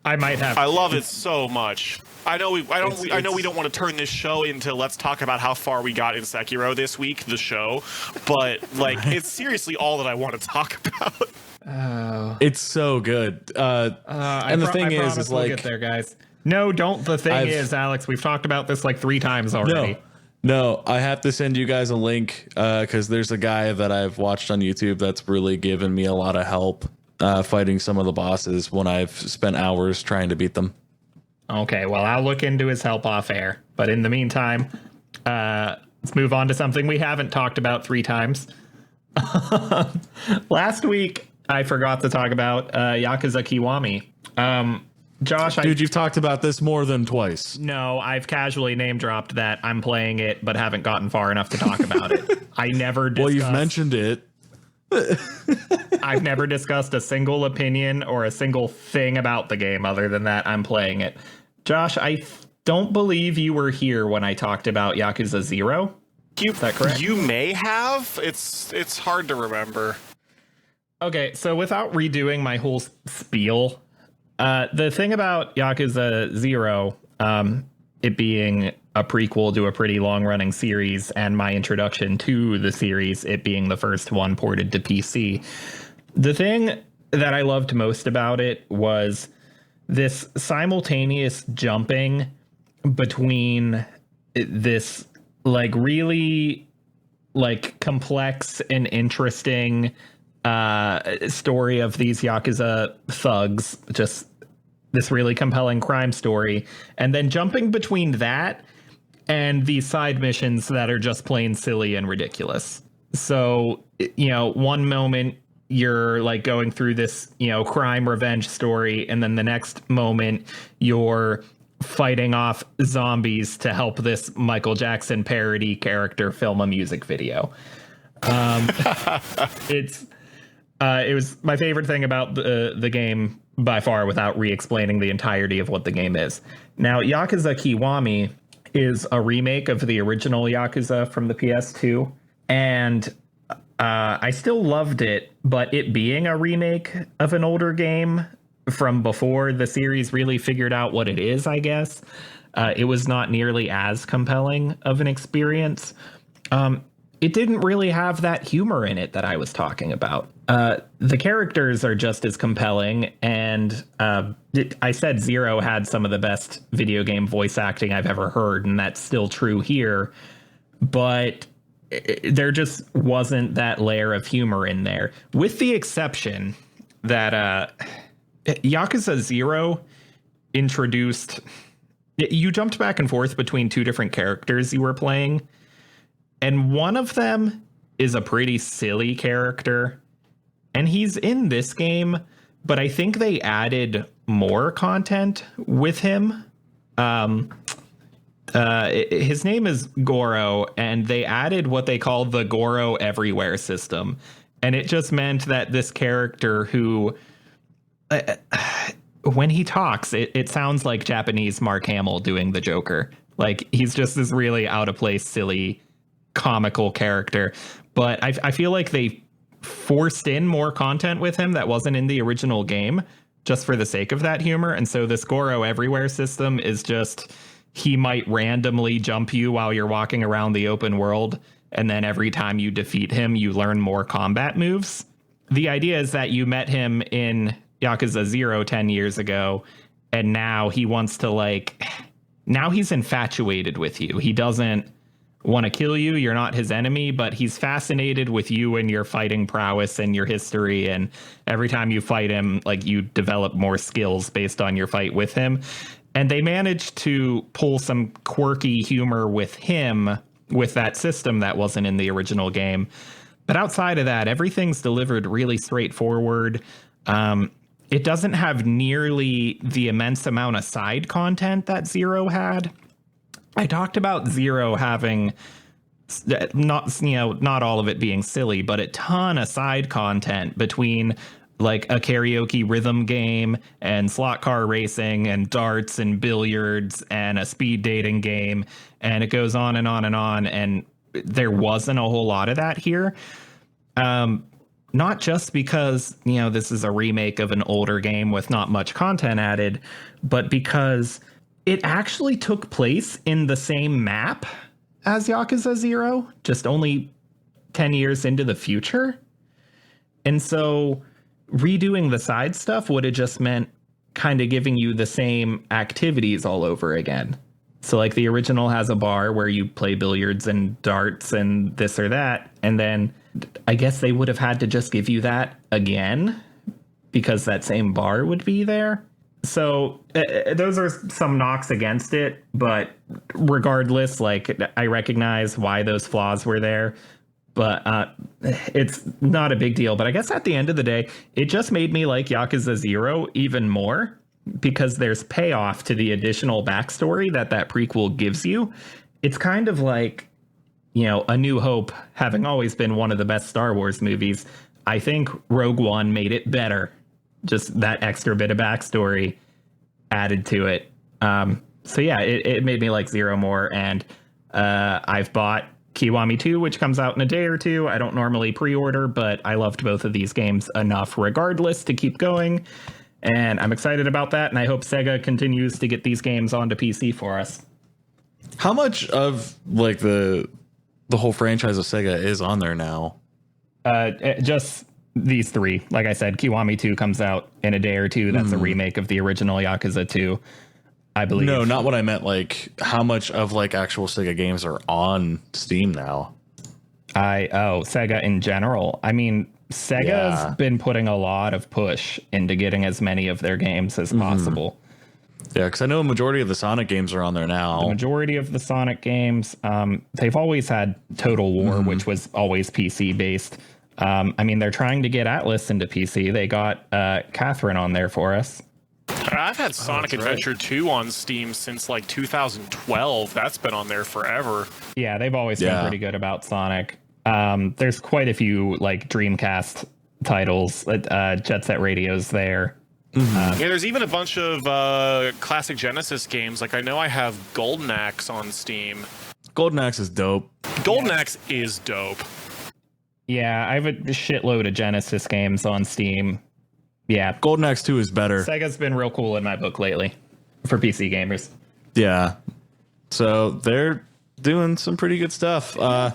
I might have. I love it so much. I know we don't want to turn this show into let's talk about how far we got in Sekiro this week, the show, but like it's seriously all that I want to talk about. Oh. It's so good. And the thing is we'll like, get there, guys. No, don't. The thing is, Alex, we've talked about this like 3 times already. No, I have to send you guys a link because there's a guy that I've watched on YouTube that's really given me a lot of help fighting some of the bosses when I've spent hours trying to beat them. Okay, well, I'll look into his help off air. But in the meantime, let's move on to something we haven't talked about 3 times. Last week, I forgot to talk about Yakuza Kiwami. Josh, dude, you've talked about this more than twice. No, I've casually name dropped that I'm playing it, but haven't gotten far enough to talk about it. I never discussed, well, you've mentioned it. I've never discussed a single opinion or a single thing about the game other than that I'm playing it. Josh, I don't believe you were here when I talked about Yakuza 0. Is that correct? You may have. It's hard to remember. Okay, so without redoing my whole spiel, the thing about Yakuza 0, it being a prequel to a pretty long-running series, and my introduction to the series, it being the first one ported to PC, the thing that I loved most about it was this simultaneous jumping between this, like, really, like, complex and interesting story of these Yakuza thugs, just this really compelling crime story, and then jumping between that and these side missions that are just plain silly and ridiculous. So, you know, one moment you're like going through this, you know, crime revenge story, and then the next moment you're fighting off zombies to help this Michael Jackson parody character film a music video. It's It was my favorite thing about the game by far, without re-explaining the entirety of what the game is. Now, Yakuza Kiwami is a remake of the original Yakuza from the PS2, and I still loved it, but it being a remake of an older game from before the series really figured out what it is, I guess, it was not nearly as compelling of an experience. It didn't really have that humor in it that I was talking about. The characters are just as compelling, and I said Zero had some of the best video game voice acting I've ever heard, and that's still true here. But there just wasn't that layer of humor in there, with the exception that Yakuza 0 introduced... You jumped back and forth between two different characters you were playing, and one of them is a pretty silly character, and he's in this game, but I think they added more content with him. His name is Goro, and they added what they call the Goro Everywhere system. And it just meant that this character who, when he talks, it sounds like Japanese Mark Hamill doing the Joker. Like, he's just this really out of place, silly, comical character. But I feel like they forced in more content with him that wasn't in the original game, just for the sake of that humor. And so this Goro Everywhere system is just, he might randomly jump you while you're walking around the open world, and then every time you defeat him, you learn more combat moves. The idea is that you met him in Yakuza 0 10 years ago, and now he wants to, now he's infatuated with you. He doesn't want to kill you. You're not his enemy, but he's fascinated with you and your fighting prowess and your history. And every time you fight him, you develop more skills based on your fight with him. And they managed to pull some quirky humor with him with that system that wasn't in the original game. But outside of that, everything's delivered really straightforward. It doesn't have nearly the immense amount of side content that Zero had. I talked about Zero having not all of it being silly, but a ton of side content between a karaoke rhythm game and slot car racing and darts and billiards and a speed dating game. And it goes on and on and on. And there wasn't a whole lot of that here. Not just because, this is a remake of an older game with not much content added, but because it actually took place in the same map as Yakuza 0, just only 10 years into the future. And so redoing the side stuff would have just meant kind of giving you the same activities all over again. So the original has a bar where you play billiards and darts and this or that. And then I guess they would have had to just give you that again because that same bar would be there. So those are some knocks against it. But regardless, I recognize why those flaws were there. But it's not a big deal. But I guess at the end of the day, it just made me like Yakuza 0 even more because there's payoff to the additional backstory that prequel gives you. It's kind of like, A New Hope having always been one of the best Star Wars movies. I think Rogue One made it better. Just that extra bit of backstory added to it. So yeah, it made me like Zero more. And I've bought Kiwami 2, which comes out in a day or two. I don't normally pre-order, but I loved both of these games enough regardless to keep going. And I'm excited about that. And I hope Sega continues to get these games onto PC for us. How much of the whole franchise of Sega is on there now? Just these three. Like I said, Kiwami 2 comes out in a day or two. That's a remake of the original Yakuza 2, I believe. No, not what I meant. How much of actual Sega games are on Steam now? Sega in general. I mean, Sega's been putting a lot of push into getting as many of their games as possible. Yeah, because I know a majority of the Sonic games are on there now. The majority of the Sonic games, they've always had Total War, which was always PC based. I mean, they're trying to get Atlas into PC. They got Catherine on there for us. I've had Sonic Adventure 2 on Steam since 2012. That's been on there forever. Yeah, they've always been pretty good about Sonic. There's quite a few Dreamcast titles. Jet Set Radio's there. Yeah, there's even a bunch of classic Genesis games. Like, I know I have Golden Axe on Steam. Golden Axe is dope. Golden Axe is dope. Yeah, I have a shitload of Genesis games on Steam. Yeah, Golden Axe 2 is better. Sega's been real cool in my book lately for PC gamers. Yeah. So they're doing some pretty good stuff. I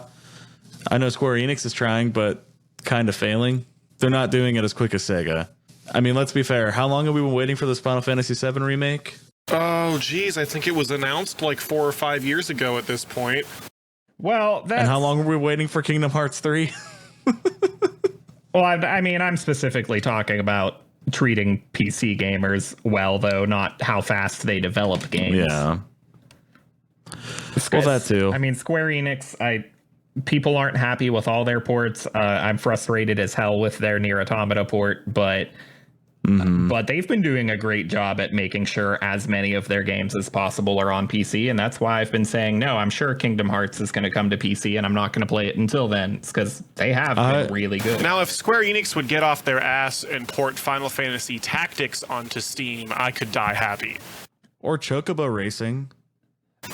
know Square Enix is trying, but kind of failing. They're not doing it as quick as Sega. I mean, let's be fair. How long have we been waiting for this Final Fantasy VII remake? Oh, geez. I think it was announced like 4 or 5 years ago at this point. Well, And how long were we waiting for Kingdom Hearts 3? Well, I mean, I'm specifically talking about treating PC gamers well, though, not how fast they develop games. Yeah. Well, that too. I mean, Square Enix, people aren't happy with all their ports. I'm frustrated as hell with their Nier Automata port, but they've been doing a great job at making sure as many of their games as possible are on PC, and that's why I've been saying, no, I'm sure Kingdom Hearts is going to come to PC, and I'm not going to play it until then. It's because they have been really good. Now, if Square Enix would get off their ass and port Final Fantasy Tactics onto Steam, I could die happy. Or Chocobo Racing.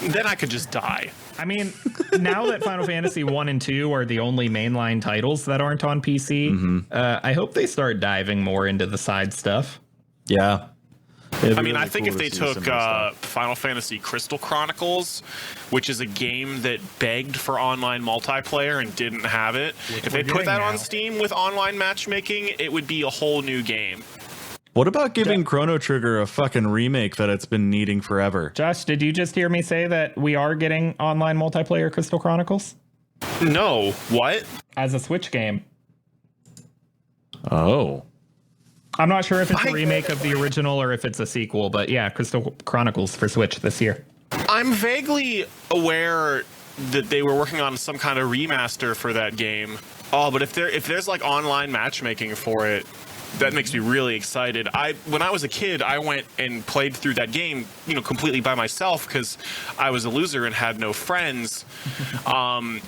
Then I could just die. I mean, now that Final Fantasy 1 and 2 are the only mainline titles that aren't on PC, I hope they start diving more into the side stuff. Yeah. I mean, I think if they took Final Fantasy Crystal Chronicles, which is a game that begged for online multiplayer and didn't have it, if they put that on Steam with online matchmaking, it would be a whole new game. What about giving Chrono Trigger a fucking remake that it's been needing forever? Josh, did you just hear me say that we are getting online multiplayer Crystal Chronicles? No. What? As a Switch game. Oh. I'm not sure if it's a remake of the original or if it's a sequel, but yeah, Crystal Chronicles for Switch this year. I'm vaguely aware that they were working on some kind of remaster for that game. Oh, but if there's like online matchmaking for it, that makes me really excited. When I was a kid, I went and played through that game, completely by myself because I was a loser and had no friends. And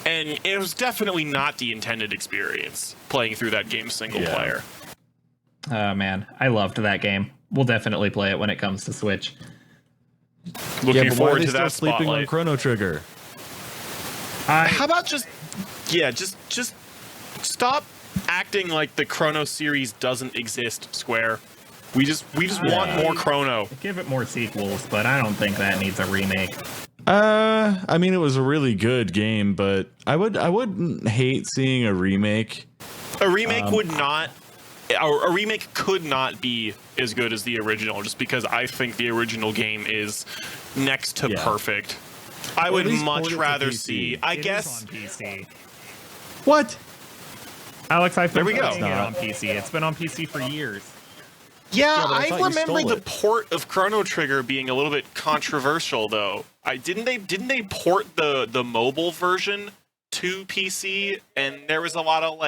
it was definitely not the intended experience playing through that game single player. Oh man, I loved that game. We'll definitely play it when it comes to Switch. Looking forward to still that sleeping spotlight. on Chrono Trigger. How about just stop acting like the Chrono series doesn't exist, Square. We just want more Chrono. Give it more sequels, but I don't think that needs a remake. I mean, it was a really good game, but I wouldn't hate seeing a remake. A remake a remake could not be as good as the original, just because I think the original game is next to perfect. I would much rather see. I guess. On PC. What? Alex, I've been There we go. playing it on PC. It's been on PC for years. Yeah, but I I thought you remember stole the it. port of Chrono Trigger being a little bit controversial, though. Didn't they port the mobile version to PC? And there was a lot of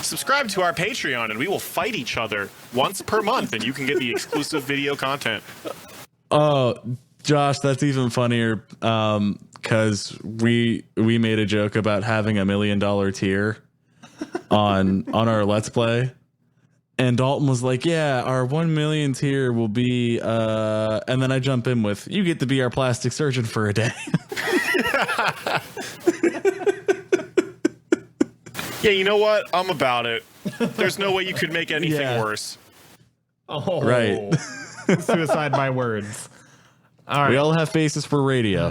subscribe to our Patreon and we will fight each other once per month, and you can get the exclusive video content. Oh, Josh, that's even funnier. Because we made a joke about having $1 million tier on our Let's Play, and Dalton was like, "Yeah, our 1 million tier will be," and then I jump in with, "You get to be our plastic surgeon for a day." Yeah, you know what? I'm about it. There's no way you could make anything worse. Oh, Right. Suicide by words. All right. We all have faces for radio.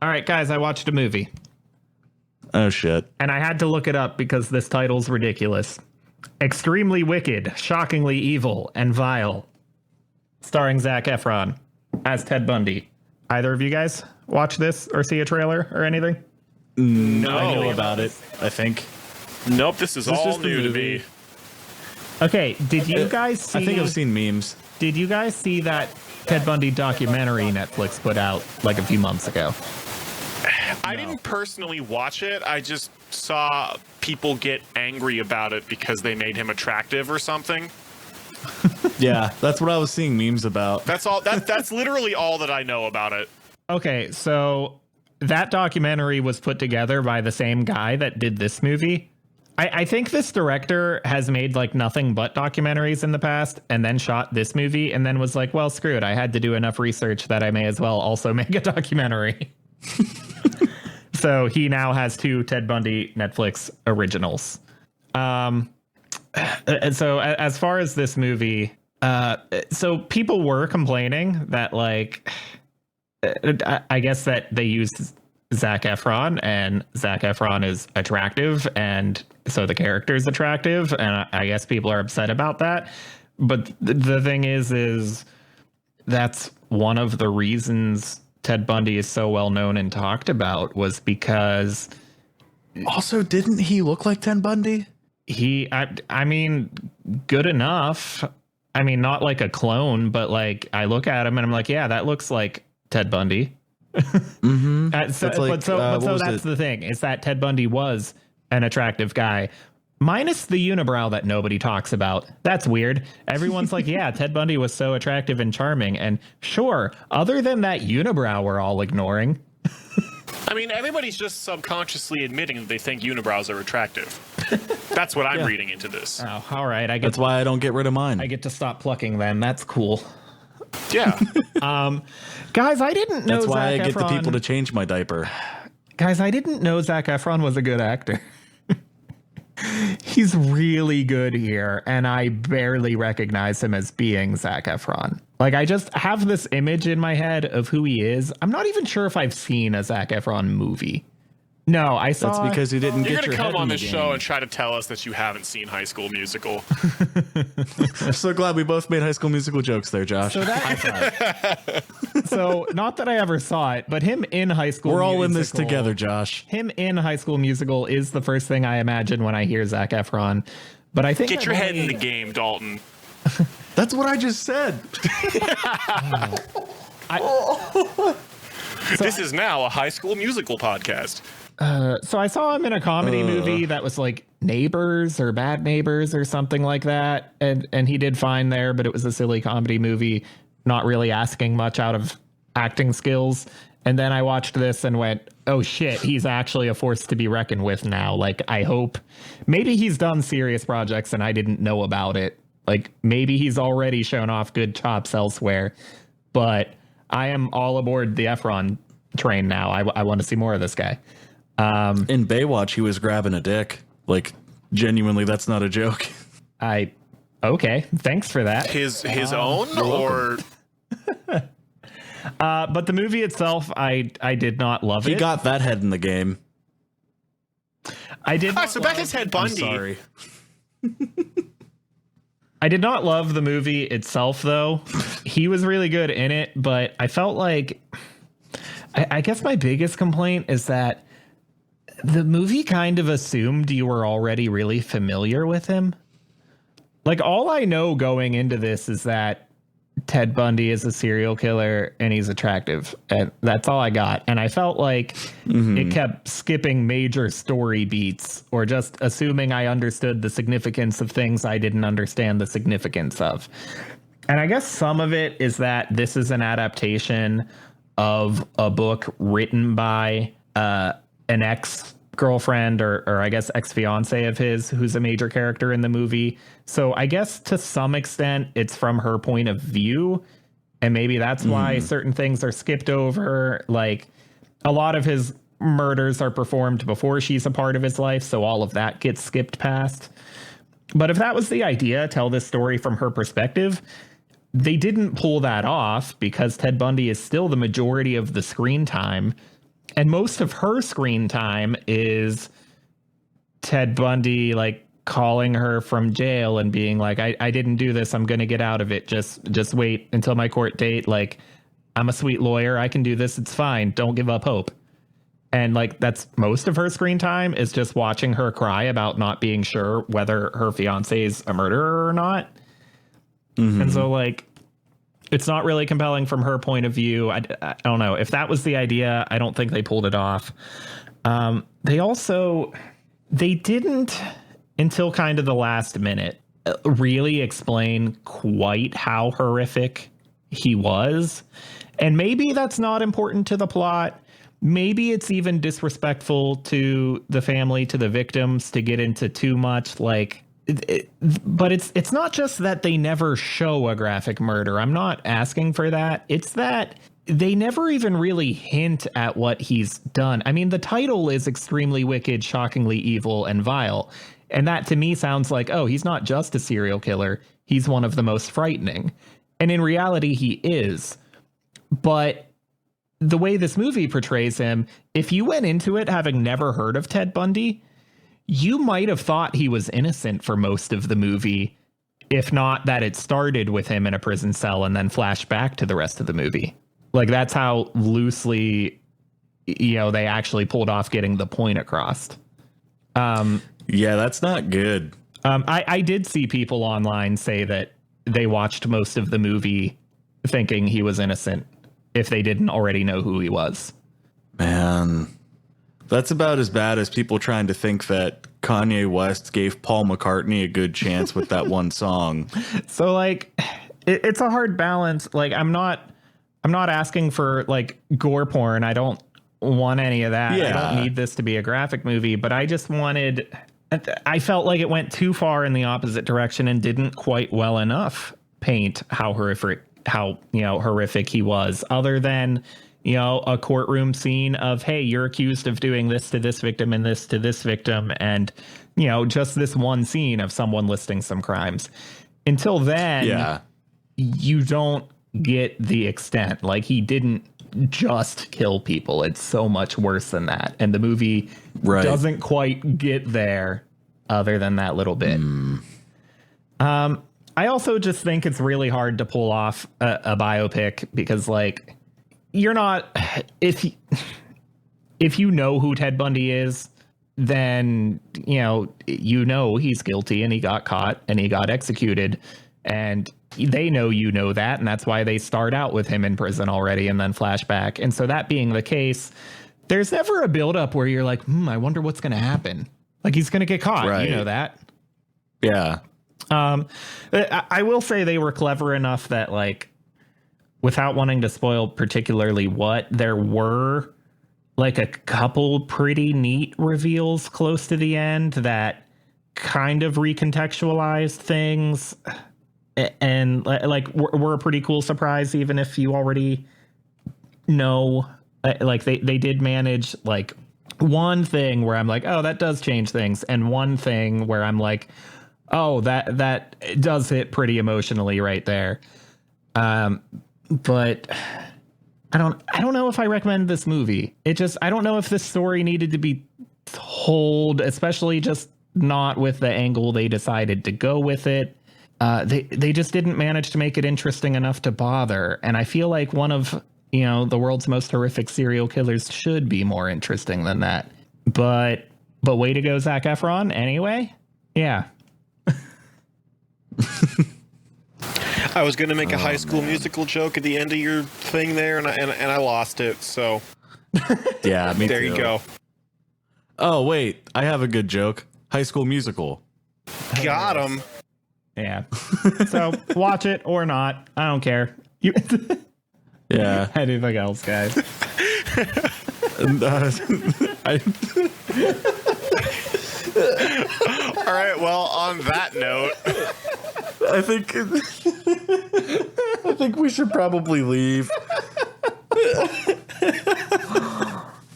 All right, guys, I watched a movie. Oh shit. And I had to look it up because this title's ridiculous. Extremely Wicked, Shockingly Evil, and Vile. Starring Zac Efron as Ted Bundy. Either of you guys watch this or see a trailer or anything? No. I know about it, I think. Nope, this is all just a new to movie? me. Okay, did you guys see... I think I've seen memes. Did you guys see that Ted Bundy documentary Netflix put out like a few months ago? I didn't personally watch it. I just saw people get angry about it because they made him attractive or something. Yeah, that's what I was seeing memes about. That's all. That's literally all that I know about it. Okay, so that documentary was put together by the same guy that did this movie. I think this director has made like nothing but documentaries in the past and then shot this movie and then was like, well, screw it. I had to do enough research that I may as well also make a documentary. So he now has 2 Ted Bundy Netflix originals. And so as far as this movie, so people were complaining that like, I guess that they used Zac Efron and Zac Efron is attractive and so the character is attractive and I guess people are upset about that. But the thing is that's one of the reasons Ted Bundy is so well known and talked about was because Also, didn't he look like Ted Bundy? I mean, good enough. I mean, not like a clone, but like I look at him and I'm like, yeah, that looks like Ted Bundy. Mm-hmm. So that's the thing is that Ted Bundy was an attractive guy, minus the unibrow that nobody talks about. That's weird. Everyone's like, yeah, Ted Bundy was so attractive and charming. And sure, other than that unibrow, we're all ignoring. I mean, everybody's just subconsciously admitting that they think unibrows are attractive. That's what I'm reading into this. Oh, all right. That's why I don't get rid of mine. I get to stop plucking them. That's cool. Yeah. Guys, I didn't know That's why I Zac get the Efron- people to change my diaper. Guys, I didn't know Zac Efron was a good actor. He's really good here, and I barely recognize him as being Zac Efron. Like, I just have this image in my head of who he is. I'm not even sure if I've seen a Zac Efron movie. No, I saw... That's because you didn't You're get your going to head come on in the this game. show and try to tell us that you haven't seen High School Musical. I'm so glad we both made High School Musical jokes there, Josh. So so not that I ever saw it, but him in High School We're Musical... all in this together, Josh. Him in High School Musical is the first thing I imagine when I hear Zac Efron. But I think... Get your head in the game, Dalton. That's what I just said. This is now a High School Musical podcast. So I saw him in a comedy movie that was like Neighbors or Bad Neighbors or something like that. And he did fine there, but it was a silly comedy movie, not really asking much out of acting skills. And then I watched this and went, oh shit, he's actually a force to be reckoned with now. Like, I hope maybe he's done serious projects and I didn't know about it. Like, maybe he's already shown off good chops elsewhere, but I am all aboard the Efron train now. I want to see more of this guy. In Baywatch, he was grabbing a dick. Like, genuinely, that's not a joke. Okay, thanks for that. His own or... But the movie itself, I did not love it. He got that head in the game. I did. So back to Ted Bundy. I'm sorry. I did not love the movie itself, though. He was really good in it, but I felt like... I guess my biggest complaint is that the movie kind of assumed you were already really familiar with him. Like, all I know going into this is that Ted Bundy is a serial killer and he's attractive. And that's all I got. And I felt like it kept skipping major story beats or just assuming I understood the significance of things I didn't understand the significance of. And I guess some of it is that this is an adaptation of a book written by an ex-girlfriend or I guess ex-fiance of his who's a major character in the movie. So I guess to some extent it's from her point of view, and maybe that's why certain things are skipped over. Like, a lot of his murders are performed before she's a part of his life, so all of that gets skipped past. But if that was the idea, tell this story from her perspective, they didn't pull that off because Ted Bundy is still the majority of the screen time. And most of her screen time is Ted Bundy, like, calling her from jail and being like, I didn't do this. I'm going to get out of it. Just wait until my court date. Like, I'm a sweet lawyer. I can do this. It's fine. Don't give up hope. And like, that's most of her screen time is just watching her cry about not being sure whether her fiance is a murderer or not. And so, like, it's not really compelling from her point of view. I don't know. If that was the idea, I don't think they pulled it off. They didn't, until kind of the last minute, really explain quite how horrific he was. And maybe that's not important to the plot. maybe it's even disrespectful to the family, to the victims, to get into too much like but it's not just that they never show a graphic murder. I'm not asking for that. It's that they never even really hint at what he's done. I mean, the title is extremely wicked, shockingly evil, and vile. And that to me sounds like, oh, he's not just a serial killer. He's one of the most frightening. And in reality, he is. But the way this movie portrays him, if you went into it having never heard of Ted Bundy, you might have thought he was innocent for most of the movie, if not that it started with him in a prison cell and then flashed back to the rest of the movie. Like, that's how loosely, they actually pulled off getting the point across. Yeah, that's not good. I did see people online say that they watched most of the movie thinking he was innocent if they didn't already know who he was. Man, that's about as bad as people trying to think that Kanye West gave Paul McCartney a good chance with that one song. So, like, it's a hard balance. Like, I'm not asking for, like, gore porn. I don't want any of that. Yeah. I don't need this to be a graphic movie, but I just wanted... I felt like it went too far in the opposite direction and didn't quite well enough paint how horrific he was, other than, a courtroom scene of, hey, you're accused of doing this to this victim and this to this victim. And, just this one scene of someone listing some crimes. Until then, you don't get the extent. Like, he didn't just kill people. It's so much worse than that. And the movie doesn't quite get there other than that little bit. I also just think it's really hard to pull off a biopic because, like, you're not, if you know who Ted Bundy is, then, he's guilty and he got caught and he got executed, and they know that, and that's why they start out with him in prison already and then flashback. And so that being the case, there's never a buildup where you're like, I wonder what's going to happen. Like, he's going to get caught. Right. You know that. Yeah. I will say they were clever enough that, like, without wanting to spoil particularly what, there were, like, a couple pretty neat reveals close to the end that kind of recontextualized things. And, like, were a pretty cool surprise, even if you already know. Like, they did manage, like, one thing where I'm like, oh, that does change things, and one thing where I'm like, oh, that does hit pretty emotionally right there. But I don't know if I recommend this movie. I don't know if this story needed to be told, especially just not with the angle they decided to go with it. They just didn't manage to make it interesting enough to bother. And I feel like one of, the world's most horrific serial killers should be more interesting than that. But way to go, Zac Efron. Anyway, yeah. I was going to make a High School Musical joke at the end of your thing there, and I lost it. So Yeah, me there too. you go. Oh, wait, I have a good joke. High School Musical. Got him. Yeah. So watch it or not. I don't care. Yeah. Anything else, guys? All right. Well, on that note, I think we should probably leave.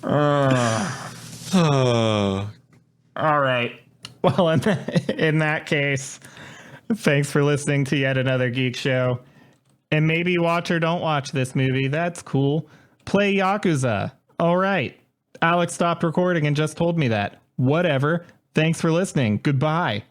All right. Well, in that case, thanks for listening to yet another Geek Show. And maybe watch or don't watch this movie. That's cool. Play Yakuza. All right. Alex stopped recording and just told me that. Whatever. Thanks for listening. Goodbye.